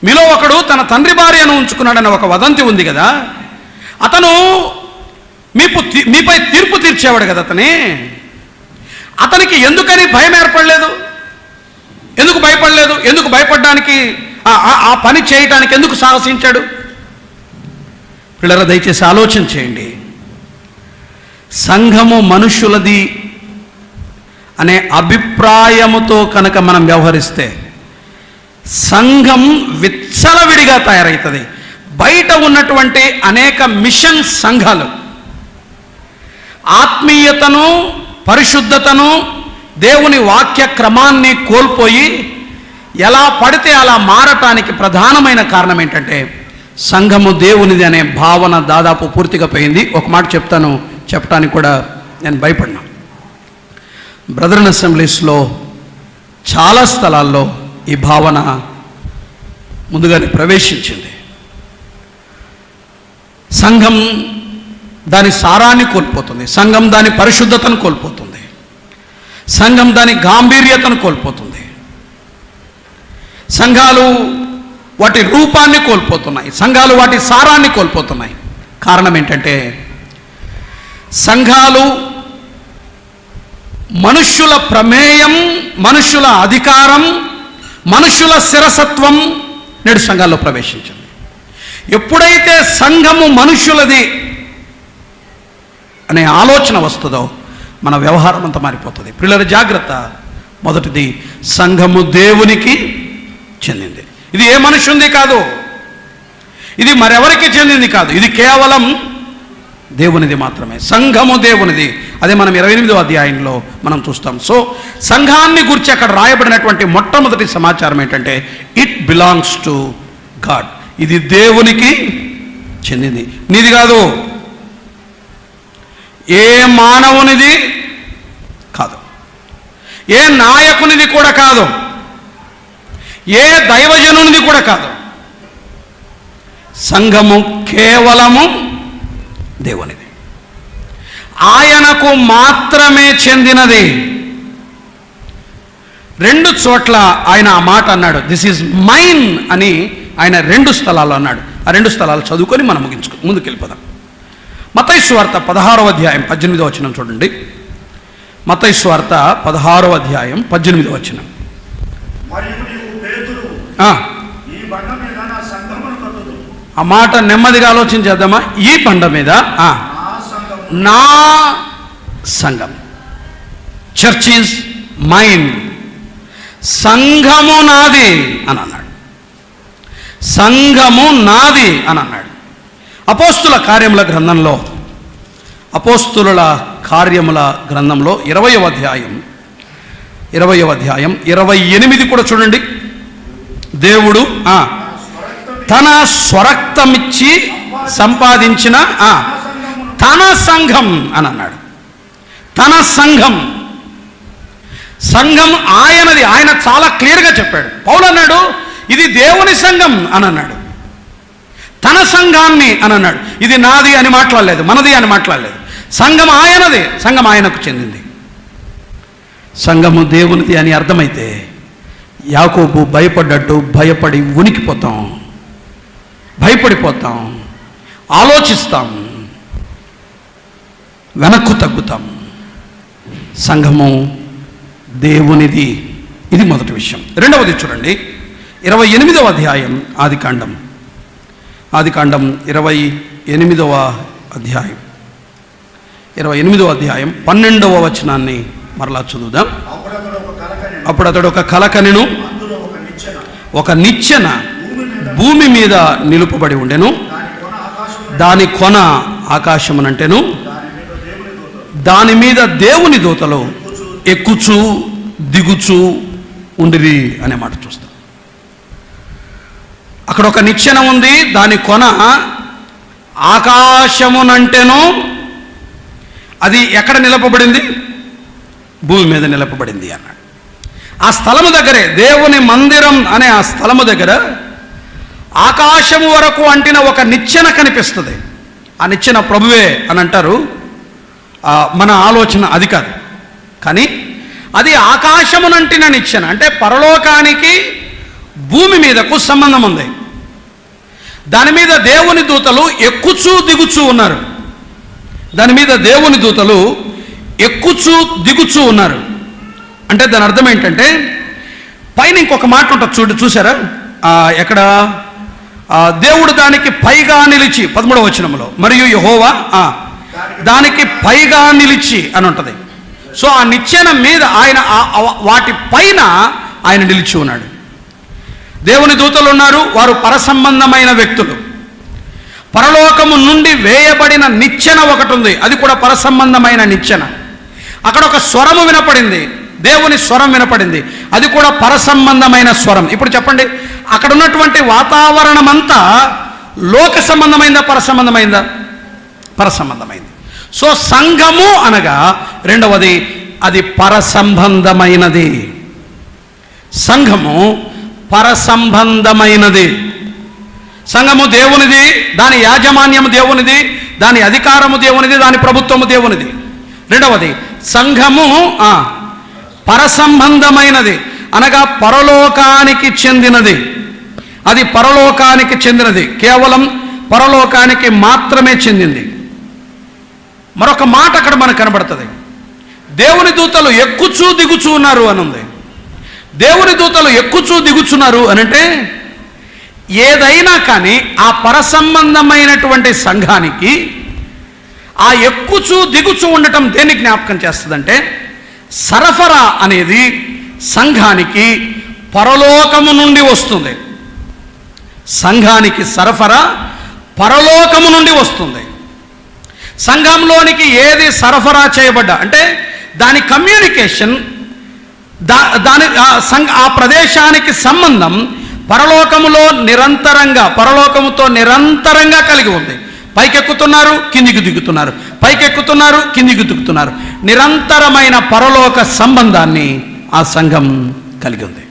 మీలో ఒకడు తన తండ్రి భార్యను ఉంచుకున్నాడన్న ఒక వదంతి ఉంది కదా, అతను మీపై తీర్పు తీర్చేవాడు కదా. అతనికి ఎందుకని భయం ఏర్పడలేదు? ఎందుకు భయపడలేదు? ఎందుకు భయపడడానికి, ఆ పని చేయటానికి ఎందుకు సాహసించాడు? పిల్లల దయచేసి ఆలోచన చేయండి. సంఘము మనుష్యులది అనే అభిప్రాయముతో కనుక మనం వ్యవహరిస్తే సంఘం విచ్చలవిడిగా తయారవుతుంది. బయట ఉన్నటువంటి అనేక మిషన్ సంఘాలు ఆత్మీయతను, పరిశుద్ధతను, దేవుని వాక్య క్రమాన్ని కోల్పోయి ఎలా పడితే అలా మారటానికి ప్రధానమైన కారణం ఏంటంటే సంఘము దేవునిది అనే భావన దాదాపు పూర్తిగా పోయింది. ఒక మాట చెప్తాను, చెప్పడానికి కూడా నేను భయపడినా. బ్రదరన్ అసెంబ్లీస్లో చాలా స్థలాల్లో ఈ భావన ముందుగానే ప్రవేశించింది. సంఘం దాని సారాన్ని కోల్పోతుంది. సంఘం దాని పరిశుద్ధతను కోల్పోతుంది. సంఘం దాని గాంభీర్యతను కోల్పోతుంది. సంఘాలు వాటి రూపాన్ని కోల్పోతున్నాయి. సంఘాలు వాటి సారాన్ని కోల్పోతున్నాయి. కారణం ఏంటంటే సంఘాలు మనుష్యుల ప్రమేయం, మనుష్యుల అధికారం, మనుష్యుల శిరసత్వం నేడు సంఘాల్లో ప్రవేశించింది. ఎప్పుడైతే సంఘము మనుష్యులది అనే ఆలోచన వస్తుందో మన వ్యవహారం అంతా మారిపోతుంది. పిల్లల జాగ్రత్త. మొదటిది, సంఘము దేవునికి చెందింది. ఇది ఏ మనుష్యుంది కాదు, ఇది మరెవరికి చెందింది కాదు, ఇది కేవలం దేవునిది మాత్రమే. సంఘము దేవునిది. అదే మనం 28వ అధ్యాయంలో మనం చూస్తాం. సో సంఘాన్ని గురించి అక్కడ రాయబడినటువంటి మొట్టమొదటి సమాచారం ఏంటంటే ఇట్ బిలాంగ్స్ టు గాడ్. ఇది దేవునికి చెందింది, నీది కాదు, ఏ మానవునిది కాదు, ఏ నాయకునిది కూడా కాదు, ఏ దైవజనునిది కూడా కాదు. సంఘము కేవలము దేవునిది, ఆయనకు మాత్రమే చెందినది. 2 చోట్ల ఆయన ఆ మాట అన్నాడు, దిస్ ఈజ్ మైన్ అని ఆయన 2 స్థలాల్లో అన్నాడు. ఆ 2 స్థలాలు చదువుకొని మనం ముందుకెళ్ళిపోదాం. మత్తయి సువార్త 16వ అధ్యాయం 18వ వచనం చూడండి. మత్తయి సువార్త 16వ అధ్యాయం 18వ వచనం. ఆ మాట నెమ్మదిగా ఆలోచించేద్దామా? ఈ బండ మీద నా సంఘం, చర్చ్ ఈజ్ మైన్, సంఘము నాది అని అన్నాడు. సంఘము నాది అని అన్నాడు. అపోస్తుల కార్యముల గ్రంథంలో 20వ అధ్యాయం 28 కూడా చూడండి. దేవుడు తన స్వరక్తమిచ్చి సంపాదించిన తన సంఘం అని అన్నాడు. తన సంఘం, సంఘం ఆయనది. ఆయన చాలా క్లియర్గా చెప్పాడు. పౌలు అన్నాడు ఇది దేవుని సంఘం అని అన్నాడు. తన సంఘాన్ని అని అన్నాడు. ఇది నాది అని మాట్లాడలేదు, మనది అని మాట్లాడలేదు. సంఘం ఆయనది, సంఘం ఆయనకు చెందింది. సంఘము దేవునిది అని అర్థమైతే యాకోబు భయపడ్డట్టు భయపడి ఉనికిపోతాం, భయపడిపోతాం, ఆలోచిస్తాం, వెనక్కు తగ్గుతాం. సంఘము దేవునిది. ఇది మొదటి విషయం. రెండవది చూడండి, 28వ అధ్యాయం ఆదికాండం 28వ అధ్యాయం 12వ వచనాన్ని మరలా చదువుదాం. అప్పుడు అతడు ఒక కలకనెను, ఒక నిచ్చెన భూమి మీద నిలుపబడి ఉండెను, దాని కొన ఆకాశమునంటెను, దాని మీద దేవుని దూతలు ఎక్కుచూ దిగుచూ ఉండిరి అనే మాట చూస్తాం. అక్కడ ఒక నిచ్చెన ఉంది, దాని కొన ఆకాశమునంటెను. అది ఎక్కడ నిలపబడింది? భూమి మీద నిలపబడింది అన్నాడు. ఆ స్థలము దగ్గరే, దేవుని మందిరం అనే ఆ స్థలము దగ్గర ఆకాశము వరకు అంటిన ఒక నిచ్చెన కనిపిస్తుంది. ఆ నిచ్చెన ప్రభువే అని అంటారు. మన ఆలోచన అది కాదు, కానీ అది ఆకాశమునంటిన నిచ్చెన. అంటే పరలోకానికి భూమి మీదకు సంబంధం ఉంది. దాని మీద దేవుని దూతలు ఎక్కుచూ దిగుచూ ఉన్నారు. దాని మీద దేవుని దూతలు ఎక్కుచూ దిగుచూ ఉన్నారు. అంటే దాని అర్థం ఏంటంటే, పైన ఇంకొక మాట ఉంటుంది చూసారా? ఎక్కడ? దేవుడు దానికి పైగా నిలిచి, 13వ వచనంలో, మరియు యెహోవా దానికి పైగా నిలిచి అని ఉంటుంది. సో ఆ నిచ్చెన మీద ఆయన, వాటి పైన ఆయన నిలిచి ఉన్నాడు. దేవుని దూతలు ఉన్నారు, వారు పరసంబంధమైన వ్యక్తులు. పరలోకము నుండి వేయబడిన నిచ్చెన ఒకటి ఉంది, అది కూడా పరసంబంధమైన నిచ్చెన. అక్కడ ఒక స్వరము వినపడింది, దేవుని స్వరం వినపడింది, అది కూడా పరసంబంధమైన స్వరం. ఇప్పుడు చెప్పండి, అక్కడ ఉన్నటువంటి వాతావరణం అంతా లోక సంబంధమైందా, పరసంబంధమైందా? పరసంబంధమైంది. సో సంఘము అనగా రెండవది, అది పరసంబంధమైనది. సంఘము పరసంబంధమైనది. సంఘము దేవునిది, దాని యాజమాన్యము దేవునిది, దాని అధికారము దేవునిది, దాని ప్రభుత్వము దేవునిది. రెండవది, సంఘము పరసంబంధమైనది అనగా పరలోకానికి చెందినది. అది పరలోకానికి చెందినది, కేవలం పరలోకానికి మాత్రమే చెందింది. మరొక మాట అక్కడ మనకు కనబడుతుంది, దేవుని దూతలు ఎక్కుచూ దిగుచూ ఉన్నారు అని ఉంది. దేవుని దూతలు ఎక్కుచూ దిగుచున్నారు అనంటే, ఏదైనా కానీ ఆ పరసంబంధమైనటువంటి సంఘానికి ఆ ఎక్కుచూ దిగుచూ ఉండటం దేన్ని జ్ఞాపకం చేస్తుందంటే, సరఫరా అనేది సంఘానికి పరలోకము నుండి వస్తుంది. సంఘానికి సరఫరా పరలోకము నుండి వస్తుంది. సంఘంలోనికి ఏది సరఫరా చేయబడ్డా అంటే దాని కమ్యూనికేషన్, ఆ ప్రదేశానికి సంబంధం పరలోకములో నిరంతరంగా, పరలోకముతో నిరంతరంగా కలిగి ఉంది. పైకెక్కుతున్నారు, కిందికి దిగుతున్నారు, పైకెక్కుతున్నారు, కిందికి దిగుతున్నారు. నిరంతరమైన పరలోక సంబంధాన్ని ఆ సంఘం కలిగి ఉంది.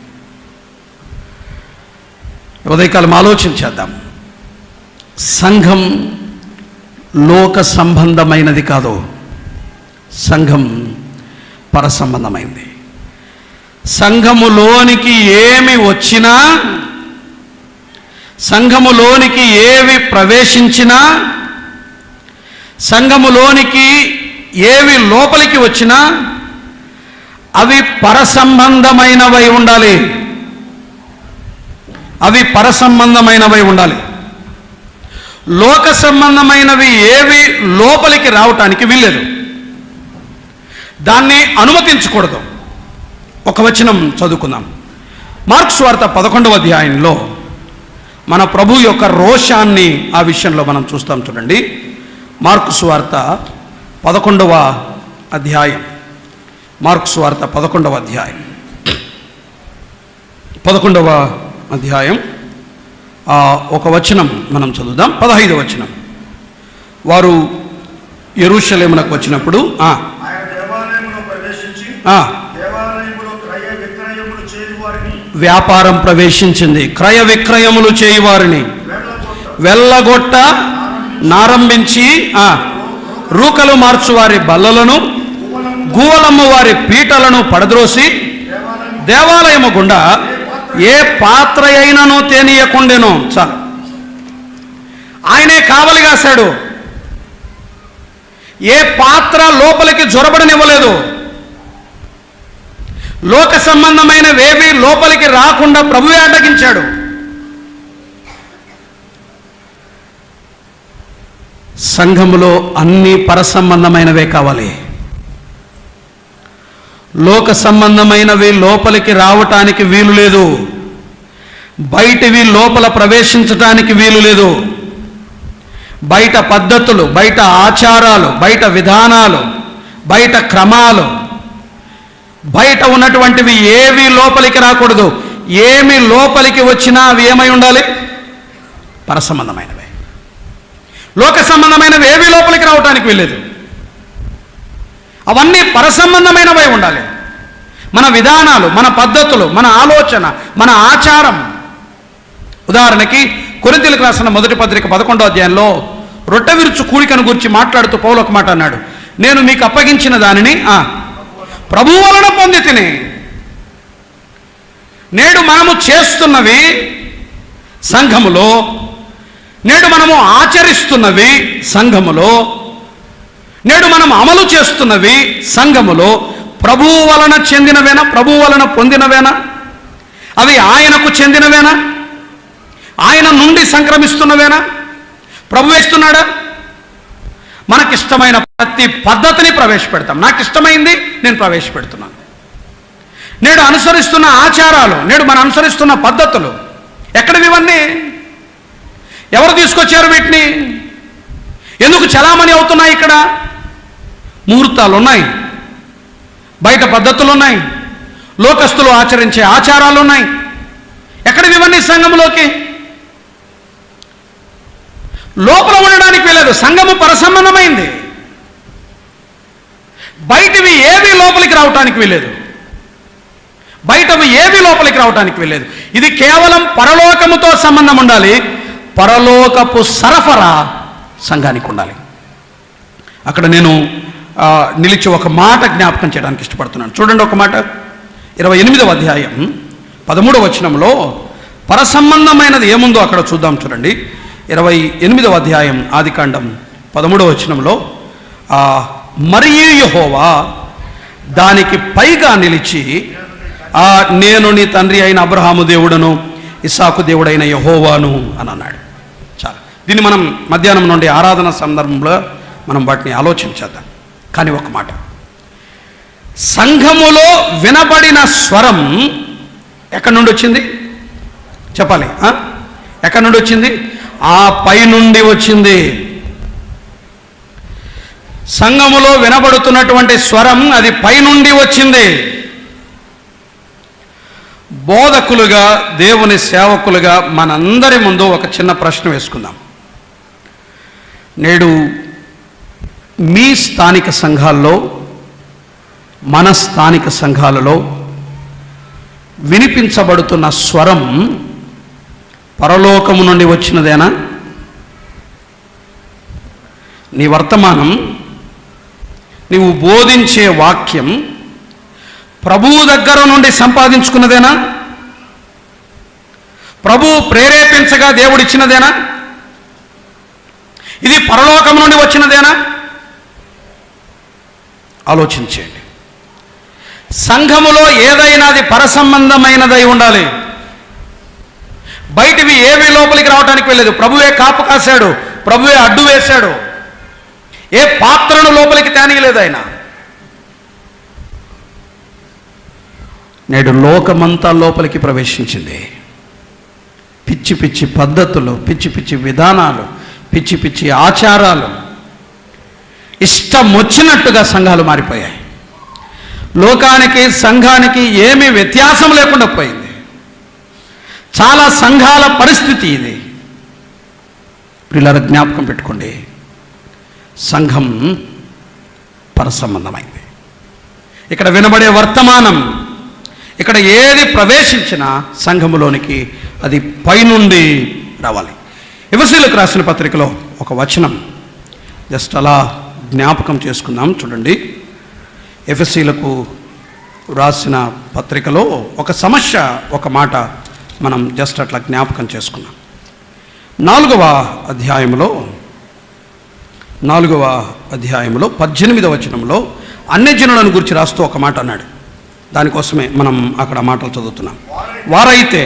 ఉదయకాలం ఆలోచించేద్దాం. సంఘం లోక సంబంధమైనది కాదు, సంఘం పరసంబంధమైంది. సంఘములోనికి ఏమి వచ్చినా, సంఘములోనికి ఏవి ప్రవేశించినా, సంఘములోనికి ఏవి లోపలికి వచ్చినా అవి పరసంబంధమైనవై ఉండాలి. అవి పరసంబంధమైనవై ఉండాలి. లోక సంబంధమైనవి ఏవి లోపలికి రావటానికి వీల్లేదు, దాన్ని అనుమతించకూడదు. ఒక వచనం చదువుకుందాం. మార్కు సువార్త 11వ అధ్యాయంలో మన ప్రభు యొక్క రోషాన్ని ఆ విషయంలో మనం చూస్తాం. చూడండి, మార్కు సువార్త 11వ అధ్యాయం. మార్కు సువార్త 11వ అధ్యాయం, 11వ అధ్యాయం ఒక వచనం మనం చదువుదాం. 15వ వచనం. వారు యెరూషలేమునకు వచ్చినప్పుడు వ్యాపారం ప్రవేశించింది. క్రయ విక్రయములు చేయువారిని వెళ్ళగొట్ట నారంభించి రూకలు మార్చువారి బల్లలను, గువ్వలమ్మ వారి పీటలను పడద్రోసి దేవాలయము గుండా ఏ పాత్ర అయినను తేనీయకుండెను. చాలు, ఆయనే కావలి కాశాడు. ఏ పాత్ర లోపలికి జొరబడనివ్వలేదు. లోక సంబంధమైనవేవి లోపలికి రాకుండా ప్రభువే అడ్డగించాడు. సంఘములో అన్ని పరసంబంధమైనవే కావాలి. లోక సంబంధమైనవి లోపలికి రావటానికి వీలు లేదు, బయటివి లోపల ప్రవేశించటానికి వీలు లేదు. బయట పద్ధతులు, బయట ఆచారాలు, బయట విధానాలు, బయట క్రమాలు, బయట ఉన్నటువంటివి ఏవి లోపలికి రాకూడదు. ఏమి లోపలికి వచ్చినా అవి ఏమై ఉండాలి? పరసంబంధమైనవే. లోక సంబంధమైనవి ఏవి లోపలికి రావటానికి వీల్లేదు. అవన్నీ పరసంబంధమైనవై ఉండాలి. మన విధానాలు, మన పద్ధతులు, మన ఆలోచన, మన ఆచారం. ఉదాహరణకి కొరింథీయులకు రాసిన మొదటి పత్రిక 11వ అధ్యాయంలో రొట్టె విరుచు కూడికను గురించి మాట్లాడుతూ పౌలు ఒక మాట అన్నాడు, నేను మీకు అప్పగించిన దానిని ప్రభువు వలన పొంది తిని. నేడు మనము చేస్తున్నవి సంఘములో, నేడు మనము ఆచరిస్తున్నవి సంఘములో, నేడు మనం అమలు చేస్తున్నవి సంఘములో ప్రభువు వలన చెందినవేనా, ప్రభువు వలన పొందినవేనా? అవి ఆయనకు చెందినవేనా? ఆయన నుండి సంక్రమిస్తున్నవేనా? ప్రభు వేస్తున్నాడా? మనకిష్టమైన ప్రతి పద్ధతిని ప్రవేశపెడతాం. నాకు ఇష్టమైంది నేను ప్రవేశపెడుతున్నాను. నేడు అనుసరిస్తున్న ఆచారాలు, నేడు మనం అనుసరిస్తున్న పద్ధతులు ఎక్కడివి? ఇవన్నీ ఎవరు తీసుకొచ్చారు? వీటిని ఎందుకు చలామణి అవుతున్నాయి? ఇక్కడ ముహూర్తాలు ఉన్నాయి, బయట పద్ధతులు ఉన్నాయి, లోకస్తులు ఆచరించే ఆచారాలు ఉన్నాయి. ఎక్కడివి ఇవన్నీ? సంఘములోకి లోపల ఉండడానికి వీలేదు. సంఘము పరసంబంధమైంది. బయటివి ఏవి లోపలికి రావటానికి వీలేదు. బయటవి ఏవి లోపలికి రావటానికి వీలేదు. ఇది కేవలం పరలోకముతో సంబంధం ఉండాలి. పరలోకపు సరఫరా సంఘానికి ఉండాలి. అక్కడ నేను నిలిచి ఒక మాట జ్ఞాపకం చేయడానికి ఇష్టపడుతున్నాను. చూడండి ఒక మాట, 28వ అధ్యాయం 13వ వచనంలో పరసంబంధమైనది ఏముందో అక్కడ చూద్దాం. చూడండి, 28వ అధ్యాయం ఆదికాండం 13వ వచనంలో మరియు యెహోవా దానికి పైగా నిలిచి నేను నీ తండ్రి అయిన అబ్రహాము దేవుడను ఇస్సాకు దేవుడైన యెహోవాను అని అన్నాడు. చాలు. దీన్ని మనం మధ్యాహ్నం నుండి ఆరాధన సందర్భంలో మనం వాటిని ఆలోచించేద్దాం. కానీ ఒక మాట, సంఘములో వినబడిన స్వరం ఎక్కడి నుండి వచ్చింది చెప్పాలి? ఎక్కడి నుండి వచ్చింది? ఆ పై నుండి వచ్చింది. సంఘములో వినబడుతున్నటువంటి స్వరం అది పై నుండి వచ్చింది. బోధకులుగా, దేవుని సేవకులుగా మనందరి ముందు ఒక చిన్న ప్రశ్న వేసుకుందాం. నేడు మీ స్థానిక సంఘాల్లో, మన స్థానిక సంఘాలలో వినిపించబడుతున్న స్వరం పరలోకము నుండి వచ్చినదేనా? నీ వర్తమానం, నీవు బోధించే వాక్యం ప్రభువు దగ్గర నుండి సంపాదించుకున్నదేనా? ప్రభువు ప్రేరేపించగా దేవుడిచ్చినదేనా? ఇది పరలోకం నుండి వచ్చినదేనా? ఆలోచించండి. సంఘములో ఏదైనా అది పరసంబంధమైనదై ఉండాలి. బయటివి ఏవి లోపలికి రావడానికి వెళ్ళలేదు. ప్రభువే కాపు కాశాడు, ప్రభువే అడ్డు వేశాడు. ఏ పాత్రను లోపలికి తేనీయలేదు ఆయన. నేడు లోకమంతా లోపలికి ప్రవేశించింది. పిచ్చి పిచ్చి పద్ధతులు, పిచ్చి పిచ్చి విధానాలు, పిచ్చి పిచ్చి ఆచారాలు, ఇష్టం వచ్చినట్టుగా సంఘాలు మారిపోయాయి. లోకానికి సంఘానికి ఏమీ వ్యత్యాసం లేకుండా పోయింది. చాలా సంఘాల పరిస్థితి ఇది. పిల్లల జ్ఞాపకం పెట్టుకోండి, సంఘం పరసంబంధమైంది. ఇక్కడ వినబడే వర్తమానం, ఇక్కడ ఏది ప్రవేశించినా సంఘములోనికి అది పైనుండి రావాలి. ఎఫెసీయులకు రాసిన పత్రికలో ఒక వచనం జస్ట్ అలా జ్ఞాపకం చేసుకుందాం. చూడండి, ఎఫెసీయులకు రాసిన పత్రికలో ఒక సమస్య, ఒక మాట మనం జస్ట్ అట్లా జ్ఞాపకం చేసుకున్నాం. 4వ అధ్యాయంలో 18వ వచనంలో అన్యజనులను గురించి రాస్తూ ఒక మాట అన్నాడు. దానికోసమే మనం అక్కడ మాటలు చదువుతున్నాం. వారైతే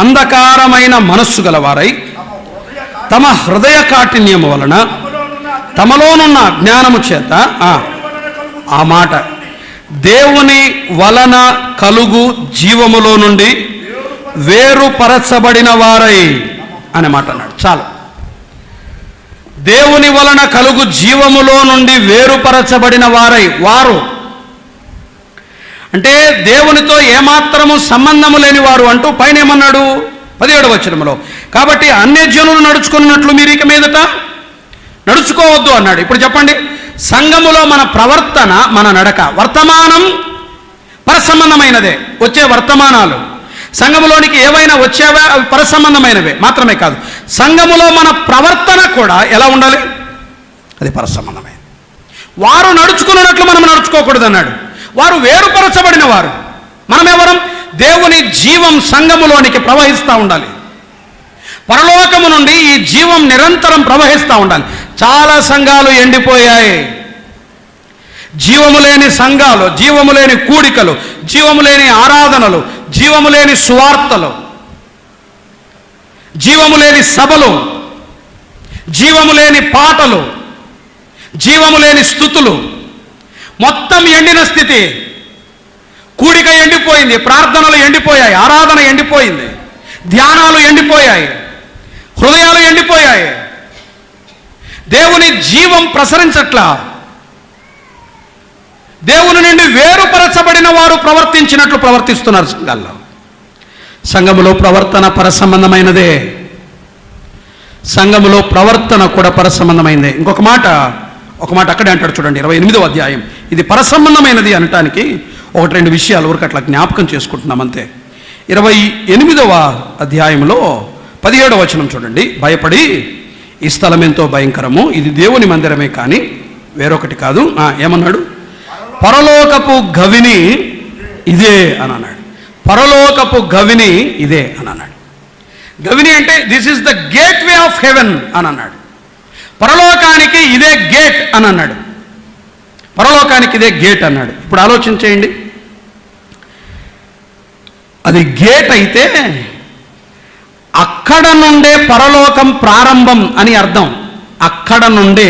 అంధకారమైన మనస్సు గల వారై తమ హృదయ కాఠిన్యము వలన తమలోనున్న జ్ఞానము చేత ఆ మాట దేవుని వలన కలుగు జీవములో నుండి వేరుపరచబడిన వారై అనే మాట అన్నాడు. చాలు. దేవుని వలన కలుగు జీవములో నుండి వేరుపరచబడిన వారై, వారు అంటే దేవునితో ఏమాత్రము సంబంధము లేని వారు అంటూ పైన ఏమన్నాడు? 17వ వచనంలో, కాబట్టి అన్యజనులు నడుచుకున్నట్లు మీరు ఇక మీదట నడుచుకోవద్దు అన్నాడు. ఇప్పుడు చెప్పండి, సంఘములో మన ప్రవర్తన, మన నడక, వర్తమానం పరసంబంధమైనదే. వచ్చే వర్తమానాలు సంఘములోనికి ఏవైనా వచ్చేవా అవి పరసంబంధమైనవే మాత్రమే కాదు, సంఘములో మన ప్రవర్తన కూడా ఎలా ఉండాలి, అది పరసంబంధమే. వారు నడుచుకున్నట్లు మనం నడుచుకోకూడదు అన్నాడు. వారు వేరుపరచబడిన వారు, మనం ఎవరం? దేవుని జీవం సంఘములోనికి ప్రవహిస్తూ ఉండాలి. పరలోకము నుండి ఈ జీవం నిరంతరం ప్రవహిస్తూ ఉండాలి. చాలా సంఘాలు ఎండిపోయాయి. జీవము లేని సంఘాలు, జీవము లేని కూడికలు, జీవము లేని ఆరాధనలు, జీవము లేని సువార్తలు, జీవము లేని సభలు, జీవము లేని పాటలు, జీవము లేని స్తుతులు, మొత్తం ఎండిన స్థితి. కూడిక ఎండిపోయింది, ప్రార్థనలు ఎండిపోయాయి, ఆరాధన ఎండిపోయింది, ధ్యానాలు ఎండిపోయాయి, హృదయాలు ఎండిపోయాయి. దేవుని జీవం ప్రసరించట్లా. దేవుని నుండి వేరుపరచబడిన వారు ప్రవర్తించినట్లు ప్రవర్తిస్తున్నారు సంఘాల్లో. సంఘములో ప్రవర్తన పరసంబంధమైనదే, సంఘములో ప్రవర్తన కూడా పరసంబంధమైనదే. ఒక మాట అక్కడే అంటాడు చూడండి, 28వ అధ్యాయం. ఇది పరసంబంధమైనది అనటానికి 1-2 విషయాలు ఊరికి అట్లా జ్ఞాపకం చేసుకుంటున్నాం అంతే. 28వ అధ్యాయంలో 17వ వచనం చూడండి. భయపడి, ఈ స్థలం ఎంతో భయంకరము, ఇది దేవుని మందిరమే కానీ వేరొకటి కాదు. ఏమన్నాడు? పరలోకపు గవిని ఇదే అని అన్నాడు. పరలోకపు గవిని ఇదే అని అన్నాడు. గవిని అంటే this is the gate way of haven అని అన్నాడు. పరలోకానికి ఇదే గేట్ అని అన్నాడు. పరలోకానికి ఇదే గేట్ అన్నాడు. ఇప్పుడు ఆలోచించేయండి, అది గేట్ అయితే అక్కడ నుండే పరలోకం ప్రారంభం అని అర్థం. అక్కడ నుండే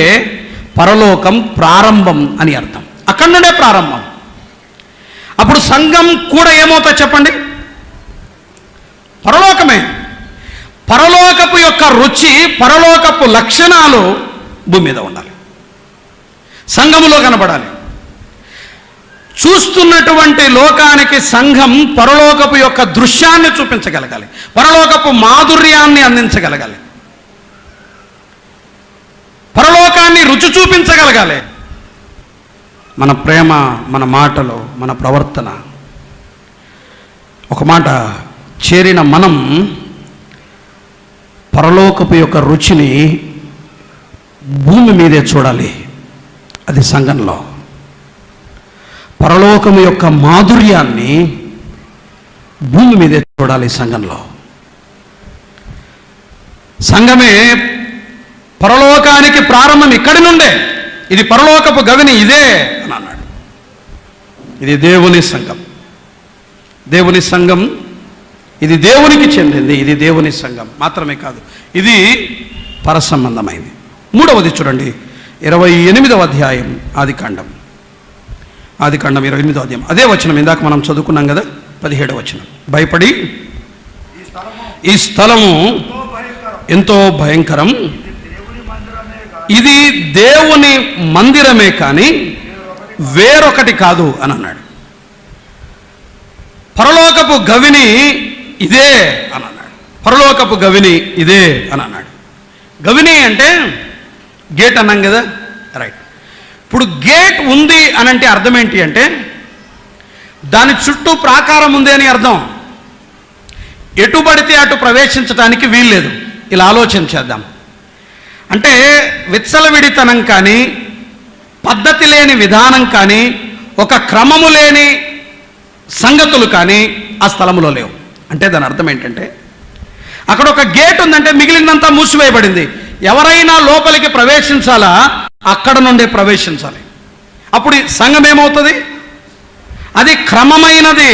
పరలోకం ప్రారంభం అని అర్థం. అక్కడ నుండే ప్రారంభం. అప్పుడు సంఘం కూడా ఏమవుతా చెప్పండి? పరలోకమే. పరలోకపు యొక్క రుచి, పరలోకపు లక్షణాలు భూమి మీద ఉండాలి, సంఘములో కనబడాలి. చూస్తున్నటువంటి లోకానికి సంఘం పరలోకపు యొక్క దృశ్యాన్ని చూపించగలగాలి, పరలోకపు మాధుర్యాన్ని అందించగలగాలి, పరలోకాన్ని రుచి చూపించగలగాలి. మన ప్రేమ, మన మాటలు, మన ప్రవర్తన. ఒక మాట, చేరిన మనం పరలోకపు యొక్క రుచిని భూమి మీదే చూడాలి. అది సంఘంలో. పరలోకము యొక్క మాధుర్యాన్ని భూమి మీదే చూడాలి సంఘంలో. సంఘమే పరలోకానికి ప్రారంభం ఇక్కడి నుండే. ఇది పరలోకపు గవిని ఇదే అని అన్నాడు. ఇది దేవుని సంఘం. దేవుని సంఘం ఇది దేవునికి చెందింది. ఇది దేవుని సంఘం మాత్రమే కాదు, ఇది పరసంబంధమైంది. 3వది చూడండి, 28వ అధ్యాయం ఆదికాండం. ఆదికాండం 28వ అధ్యాయం. అదే వచనం ఇందాక మనం చదువుకున్నాం కదా, 17వ వచనం. భయపడి, ఈ స్థలము ఎంతో భయంకరం, ఇది దేవుని మందిరమే కానీ వేరొకటి కాదు అని అన్నాడు. పరలోకపు గవిని ఇదే అని అన్నాడు. పరలోకపు గవిని ఇదే అని అన్నాడు. గవిని అంటే గేట్ అన్నాం కదా, రైట్. ఇప్పుడు గేట్ ఉంది అని అంటే అర్థం ఏంటి అంటే దాని చుట్టూ ప్రాకారం ఉంది అని అర్థం. ఎటు పడితే అటు ప్రవేశించడానికి వీల్లేదు. ఇలా ఆలోచన చేద్దాం. అంటే విచ్చలవిడితనం కానీ, పద్ధతి లేని విధానం కానీ, ఒక క్రమము లేని సంగతులు కానీ ఆ స్థలంలో లేవు. అంటే దాని అర్థం ఏంటంటే అక్కడ ఒక గేట్ ఉందంటే మిగిలినంతా మూసివేయబడింది. ఎవరైనా లోపలికి ప్రవేశించాలా, అక్కడ నుండే ప్రవేశించాలి. అప్పుడు సంఘం ఏమవుతుంది? అది క్రమమైనది.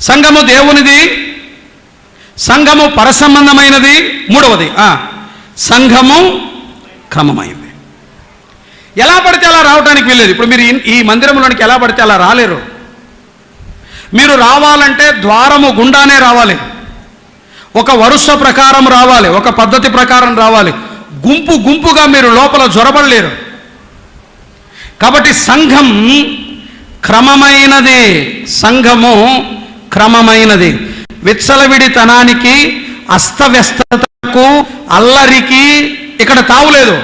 సంఘము దేవునిది, సంఘము పరసంబంధమైనది. 3వది, సంఘము క్రమమైంది. ఎలా పడితే అలా రావడానికి వీల్లేదు. ఇప్పుడు మీరు ఈ మందిరంలోనికి ఎలా పడితే అలా రాలేరు. మీరు రావాలంటే ద్వారము గుండానే రావాలి, ఒక వరుస ప్రకారం రావాలి, ఒక పద్ధతి ప్రకారం రావాలి. గుంపు గుంపుగా మీరు లోపల జొరబడలేరు. కాబట్టి సంఘం క్రమమైనది. సంఘము క్రమమైనది. విచ్చలవిడితనానికి, అస్తవ్యస్తతకు, అల్లరికి ఇక్కడ తావులేదు.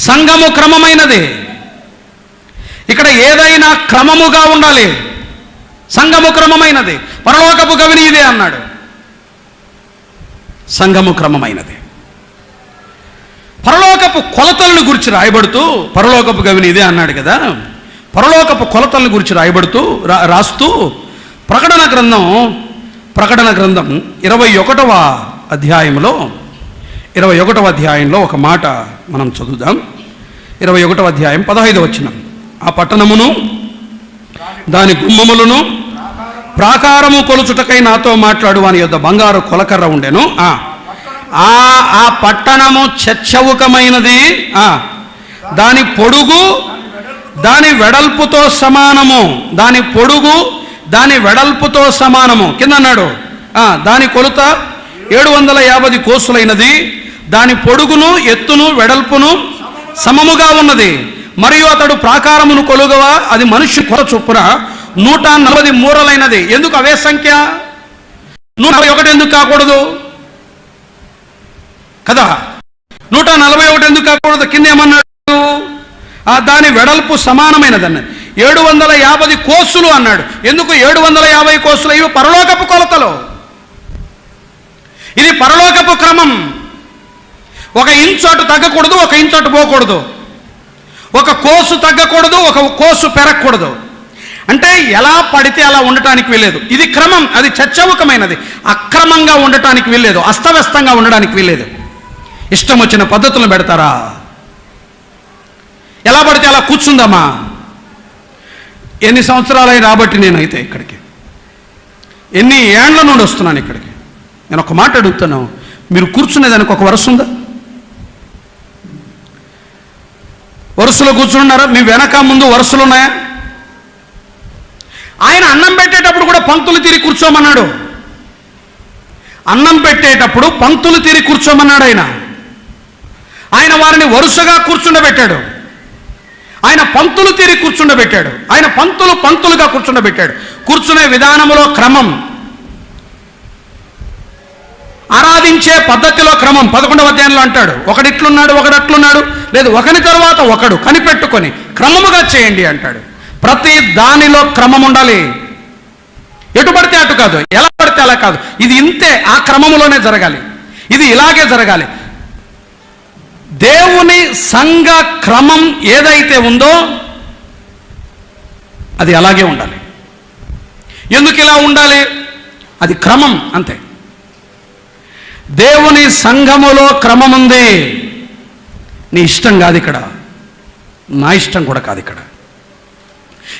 సంఘము క్రమమైనది. ఇక్కడ ఏదైనా క్రమముగా ఉండాలి. సంఘము క్రమమైనది, పరలోకపు గవిని ఇదే అన్నాడు. సంఘము క్రమమైనది. పరలోకపు కొలతలను గురించి రాయబడుతూ పరలోకపు గవిని ఇదే అన్నాడు కదా. పరలోకపు కొలతలను గురించి రాయబడుతూ రాస్తూ ప్రకటన గ్రంథం 21వ అధ్యాయంలో ఒక మాట మనం చదువుదాం. 21వ అధ్యాయం 15వ వచనం. ఆ పట్టణమును దాని గుమ్మములను ప్రాకారము కొలుచుటకై నాతో మాట్లాడు వాని యొద్ద బంగారు కొలకర్ర ఉండెను. ఆ పట్టణము చచ్చవుకమైనది, దాని పొడుగు దాని వెడల్పుతో సమానము. దాని పొడుగు దాని వెడల్పుతో సమానము. కింద అన్నాడు దాని కొలత 750 కోసులైనది. దాని పొడుగును ఎత్తును వెడల్పును సమముగా ఉన్నది. మరియు అతడు ప్రాకారమును కొలుగవా, అది మనిషి కొల చొప్పున 140 మూరలైనది. ఎందుకు అవే సంఖ్య? 141 ఎందుకు కాకూడదు కదా? 141 ఎందుకు కాకూడదు? కింద ఏమన్నాడు? దాని వెడల్పు సమానమైనది అన్నది. 750 కోసులు అన్నాడు. ఎందుకు 750 కోసులు? ఇవి పరలోకపు కొలతలు. ఇది పరలోకపు క్రమం. 1 ఇంచు అటు తగ్గకూడదు, 1 ఇంచు అటు పోకూడదు. 1 కోసు తగ్గకూడదు, 1 కోసు పెరగకూడదు. అంటే ఎలా పడితే అలా ఉండటానికి వీల్లేదు. ఇది క్రమం. అది చచ్చవుకమైనది. అక్రమంగా ఉండటానికి వీల్లేదు, అస్తవ్యస్తంగా ఉండడానికి వీల్లేదు. ఇష్టం వచ్చిన పద్ధతులను పెడతారా? ఎలా పడితే అలా కూర్చుందామా? ఎన్ని సంవత్సరాలై రాబట్టి నేనైతే ఇక్కడికి ఎన్ని ఏండ్ల నుండి వస్తున్నాను ఇక్కడికి. నేను ఒక మాట అడుగుతాను, మీరు కూర్చునేదానికి ఒక వరుస ఉందా? వరుసలో కూర్చున్నారా? మీ వెనక ముందు వరుసలు ఉన్నాయా? ఆయన అన్నం పెట్టేటప్పుడు కూడా పంక్తులు తీరి కూర్చోమన్నాడు. అన్నం పెట్టేటప్పుడు పంక్తులు తీరి కూర్చోమన్నాడు. ఆయన వారిని వరుసగా కూర్చుండబెట్టాడు. ఆయన పంక్తులు తీరి కూర్చుండబెట్టాడు. ఆయన పంక్తులుగా కూర్చుండబెట్టాడు. కూర్చునే విధానంలో క్రమం, ఆరాధించే పద్ధతిలో క్రమం. 11వ అధ్యాయంలో అంటాడు, ఒకడు ఇట్లున్నాడు, ఒకడు అట్లున్నాడు, లేదు ఒకని తర్వాత ఒకడు కనిపెట్టుకొని క్రమముగా చేయండి అంటాడు. ప్రతి దానిలో క్రమం ఉండాలి. ఎటు పడితే అటు కాదు, ఎలా పడితే అలా కాదు. ఇది ఇంతే, ఆ క్రమములోనే జరగాలి. ఇది ఇలాగే జరగాలి. దేవుని సంఘ క్రమం ఏదైతే ఉందో అది అలాగే ఉండాలి. ఎందుకు ఇలా ఉండాలి? అది క్రమం, అంతే. దేవుని సంఘములో క్రమం ఉంది. నీ ఇష్టం కాదు ఇక్కడ, నా ఇష్టం కూడా కాదు ఇక్కడ.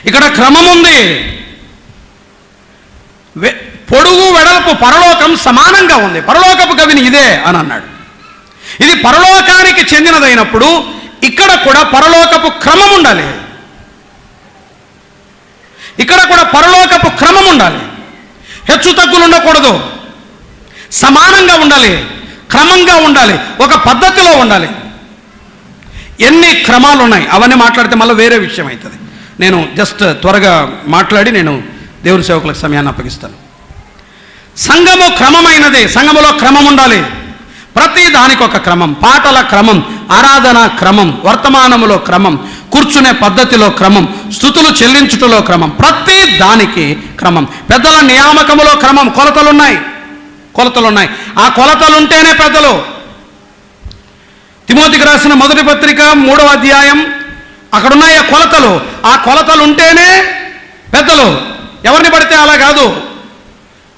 ఇక్కడ క్రమం ఉంది. పొడుగు వెడల్పు పరలోకం సమానంగా ఉంది. పరలోకపు గవిని ఇదే అని అన్నాడు. ఇది పరలోకానికి చెందినదైనప్పుడు ఇక్కడ కూడా పరలోకపు క్రమం ఉండాలి. ఇక్కడ కూడా పరలోకపు క్రమం ఉండాలి. హెచ్చు తగ్గులు ఉండకూడదు. సమానంగా ఉండాలి, క్రమంగా ఉండాలి, ఒక పద్ధతిలో ఉండాలి. ఎన్ని క్రమాలు ఉన్నాయి అవన్నీ మాట్లాడితే మళ్ళీ వేరే విషయం అవుతుంది. నేను జస్ట్ త్వరగా మాట్లాడి నేను దేవుని సేవకులకు సమయాన్ని అప్పగిస్తాను. సంఘము క్రమమైనది. సంఘములో క్రమం ఉండాలి. ప్రతి దానికి ఒక క్రమం. పాటల క్రమం, ఆరాధన క్రమం, వర్తమానములో క్రమం, కూర్చునే పద్ధతిలో క్రమం, స్తుతులు చెల్లించుటలో క్రమం. ప్రతి దానికి క్రమం. పెద్దల నియామకములో క్రమం. కొలతలున్నాయి. ఆ కొలతలుంటేనే పెద్దలు. తిమోతికి రాసిన మొదటి పత్రిక 3వ అధ్యాయం, అక్కడున్నాయి ఆ కొలతలు. ఆ కొలతలు ఉంటేనే పెద్దలు. ఎవరిని పడితే అలా కాదు.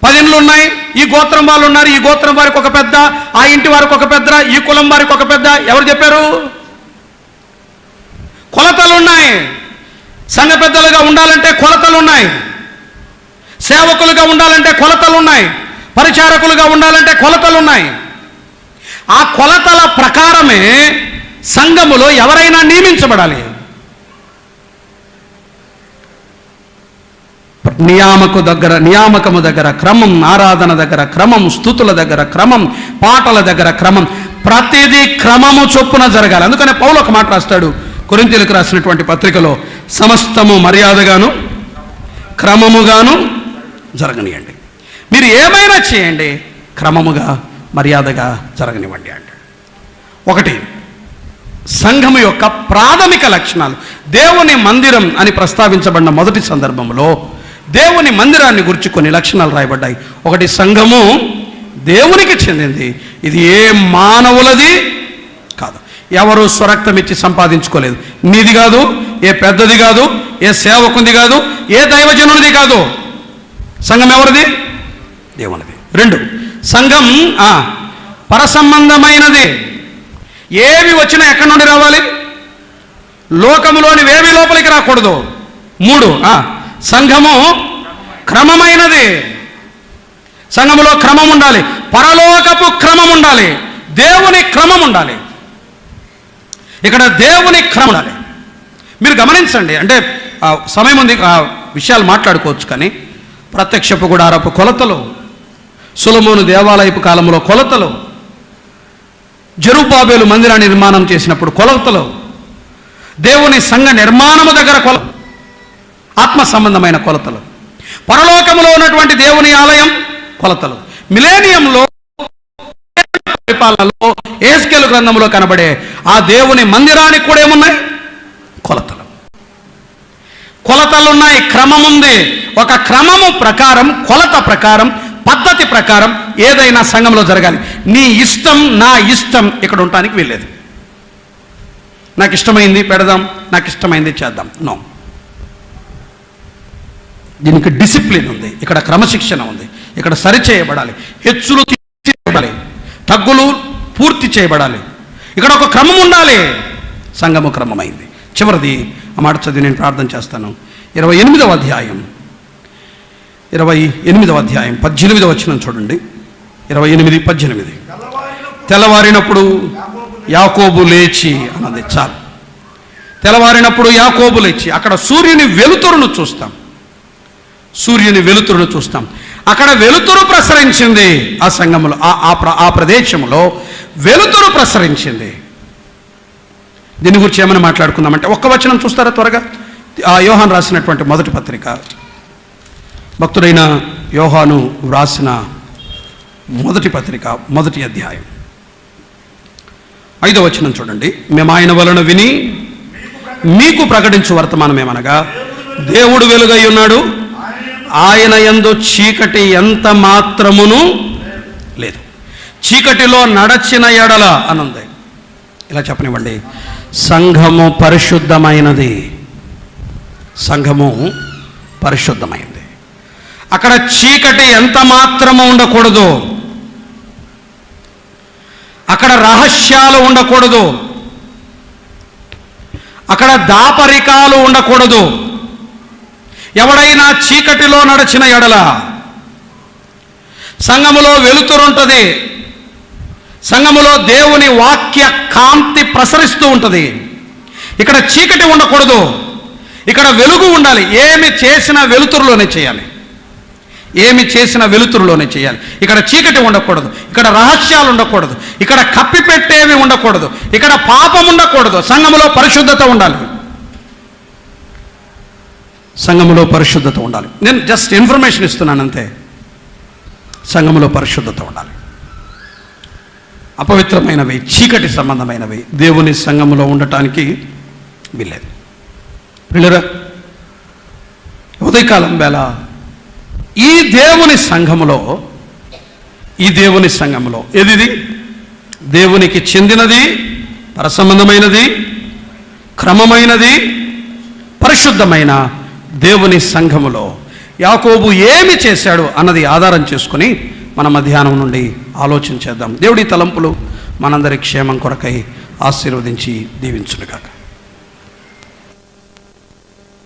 10 ఇండ్లు ఉన్నాయి, ఈ గోత్రం వాళ్ళు ఉన్నారు, ఈ గోత్రం వారికి ఒక పెద్ద, ఆ ఇంటి వారికి ఒక పెద్ద, ఈ కులం వారికి ఒక పెద్ద. ఎవరు చెప్పారు? కొలతలు ఉన్నాయి. సంఘ పెద్దలుగా ఉండాలంటే కొలతలు ఉన్నాయి. సేవకులుగా ఉండాలంటే కొలతలు ఉన్నాయి. పరిచారకులుగా ఉండాలంటే కొలతలు ఉన్నాయి. ఆ కొలతల ప్రకారమే సంఘములో ఎవరైనా నియమించబడాలి. నియామకము దగ్గర క్రమం, ఆరాధన దగ్గర క్రమం, స్తుతుల దగ్గర క్రమం, పాటల దగ్గర క్రమం. ప్రతిదీ క్రమము చొప్పున జరగాలి. అందుకనే పౌలు ఒక మాట రాస్తాడు కొరింథీయులకు రాసినటువంటి పత్రికలో, సమస్తము మర్యాదగాను క్రమముగాను జరగనియండి. మీరు ఏమైనా చేయండి, క్రమముగా మర్యాదగా జరగనివ్వండి అంటాడు. ఒకటి, సంఘము యొక్క ప్రాథమిక లక్షణాలు. దేవుని మందిరం అని ప్రస్తావించబడిన మొదటి సందర్భంలో దేవుని మందిరాన్ని గురించి కొన్ని లక్షణాలు రాయబడ్డాయి. ఒకటి, సంఘము దేవునికి చెందింది, ఇది ఏ మానవులది కాదు, ఎవరు స్వరక్తం ఇచ్చి సంపాదించుకోలేదు, నీది కాదు, ఏ పెద్దది కాదు, ఏ సేవకుంది కాదు, ఏ దైవజనుడిది కాదు. సంఘం ఎవరిది? దేవునిది. 2, సంఘం పరసంబంధమైనది. ఏవి వచ్చినా ఎక్కడి నుండి రావాలి? లోకములోని వేవి లోపలికి రాకూడదు. 3, సంఘము క్రమమైనది. సంఘములో క్రమం ఉండాలి, పరలోకపు క్రమం ఉండాలి, దేవుని క్రమం ఉండాలి. ఇక్కడ దేవుని క్రమం ఉండాలి. మీరు గమనించండి, అంటే సమయం ఉంది, విషయాలు మాట్లాడుకోవచ్చు, కానీ ప్రత్యక్షపు గుడారపు కొలతలు, సొలొమోను దేవాలయపు కాలంలో కొలతలు, జెరుబ్బాబెలు మందిరాన్ని నిర్మాణం చేసినప్పుడు కొలతలు, దేవుని సంఘ నిర్మాణము దగ్గర కొలతలు, ఆత్మ సంబంధమైన కొలతలు, పరలోకములో ఉన్నటువంటి దేవుని ఆలయం కొలతలు, మిలేనియంలో పరిపాలనలో యెహెజ్కేలు గ్రంథంలో కనబడే ఆ దేవుని మందిరానికి కూడా ఏమున్నాయి? కొలతలు. కొలతలున్నాయి, క్రమం ఉంది. ఒక క్రమము ప్రకారం, కొలత ప్రకారం, పద్ధతి ప్రకారం ఏదైనా సంఘంలో జరగాలి. నీ ఇష్టం, నా ఇష్టం ఇక్కడ ఉండటానికి వీల్లేదు. నాకు ఇష్టమైంది పెడదాం, నాకు ఇష్టమైంది చేద్దాం, నో. దీనికి డిసిప్లిన్ ఉంది, ఇక్కడ క్రమశిక్షణ ఉంది, ఇక్కడ సరిచేయబడాలి, హెచ్చులు చేయబడాలి, తగ్గులు పూర్తి చేయబడాలి. ఇక్కడ ఒక క్రమం ఉండాలి. సంఘము క్రమమైంది. చివరిది ఆ మాట చదివి నేను ప్రార్థన చేస్తాను. 28వ అధ్యాయం 18వ వచనం చూడండి. 28:18. తెల్లవారినప్పుడు యాకోబు లేచి అన్నది చాలు. తెల్లవారినప్పుడు యాకోబు లేచి, అక్కడ సూర్యుని వెలుతురును చూస్తాం, అక్కడ వెలుతురు ప్రసరించింది. ఆ సంఘములో, ఆ ప్రదేశంలో వెలుతురు ప్రసరించింది. దీని గురించి ఏమైనా మాట్లాడుకుందామంటే ఒక్క వచనం చూస్తారా త్వరగా? యోహాను రాసినటువంటి మొదటి పత్రిక, భక్తుడైన యోహాను వ్రాసిన మొదటి పత్రిక, మొదటి అధ్యాయం 5వ వచనం చూడండి. మేము ఆయన వలన విని మీకు ప్రకటించు వర్తమానమేమనగా, దేవుడు వెలుగై ఉన్నాడు, ఆయన యందు చీకటి ఎంత మాత్రమును లేదు, చీకటిలో నడచిన ఎడల అనుంది. ఇలా చెప్పనివ్వండి, సంఘము పరిశుద్ధమైనది. సంఘము పరిశుద్ధమైంది. అక్కడ చీకటి ఎంత మాత్రము ఉండకూడదు, అక్కడ రహస్యాలు ఉండకూడదు, అక్కడ దాపరికాలు ఉండకూడదు. ఎవడైనా చీకటిలో నడిచిన ఎడల, సంఘములో వెలుతురుంటుంది, సంఘములో దేవుని వాక్య కాంతి ప్రసరిస్తూ ఉంటుంది. ఇక్కడ చీకటి ఉండకూడదు, ఇక్కడ వెలుగు ఉండాలి. ఏమి చేసినా వెలుతురులోనే చేయాలి, ఇక్కడ చీకటి ఉండకూడదు, ఇక్కడ రహస్యాలు ఉండకూడదు, ఇక్కడ కప్పిపెట్టేవి ఉండకూడదు, ఇక్కడ పాపం ఉండకూడదు. సంఘములో పరిశుద్ధత ఉండాలి. నేను జస్ట్ ఇన్ఫర్మేషన్ ఇస్తున్నాను అంతే. సంఘములో పరిశుద్ధత ఉండాలి. అపవిత్రమైనవి, చీకటి సంబంధమైనవి దేవుని సంఘములో ఉండటానికి వీల్లేదు. పిల్లరా, ఉదయకాలం వేళ ఈ దేవుని సంఘములో ఏది? దేవునికి చెందినది, పరసంబంధమైనది, క్రమమైనది, పరిశుద్ధమైన దేవుని సంఘములో యాకోబు ఏమి చేశాడు అన్నది ఆధారం చేసుకుని మన మధ్యాహ్నం నుండి ఆలోచన చేద్దాం. దేవుడి తలంపులు మనందరి క్షేమం కొరకై ఆశీర్వదించి దీవించునుగాక.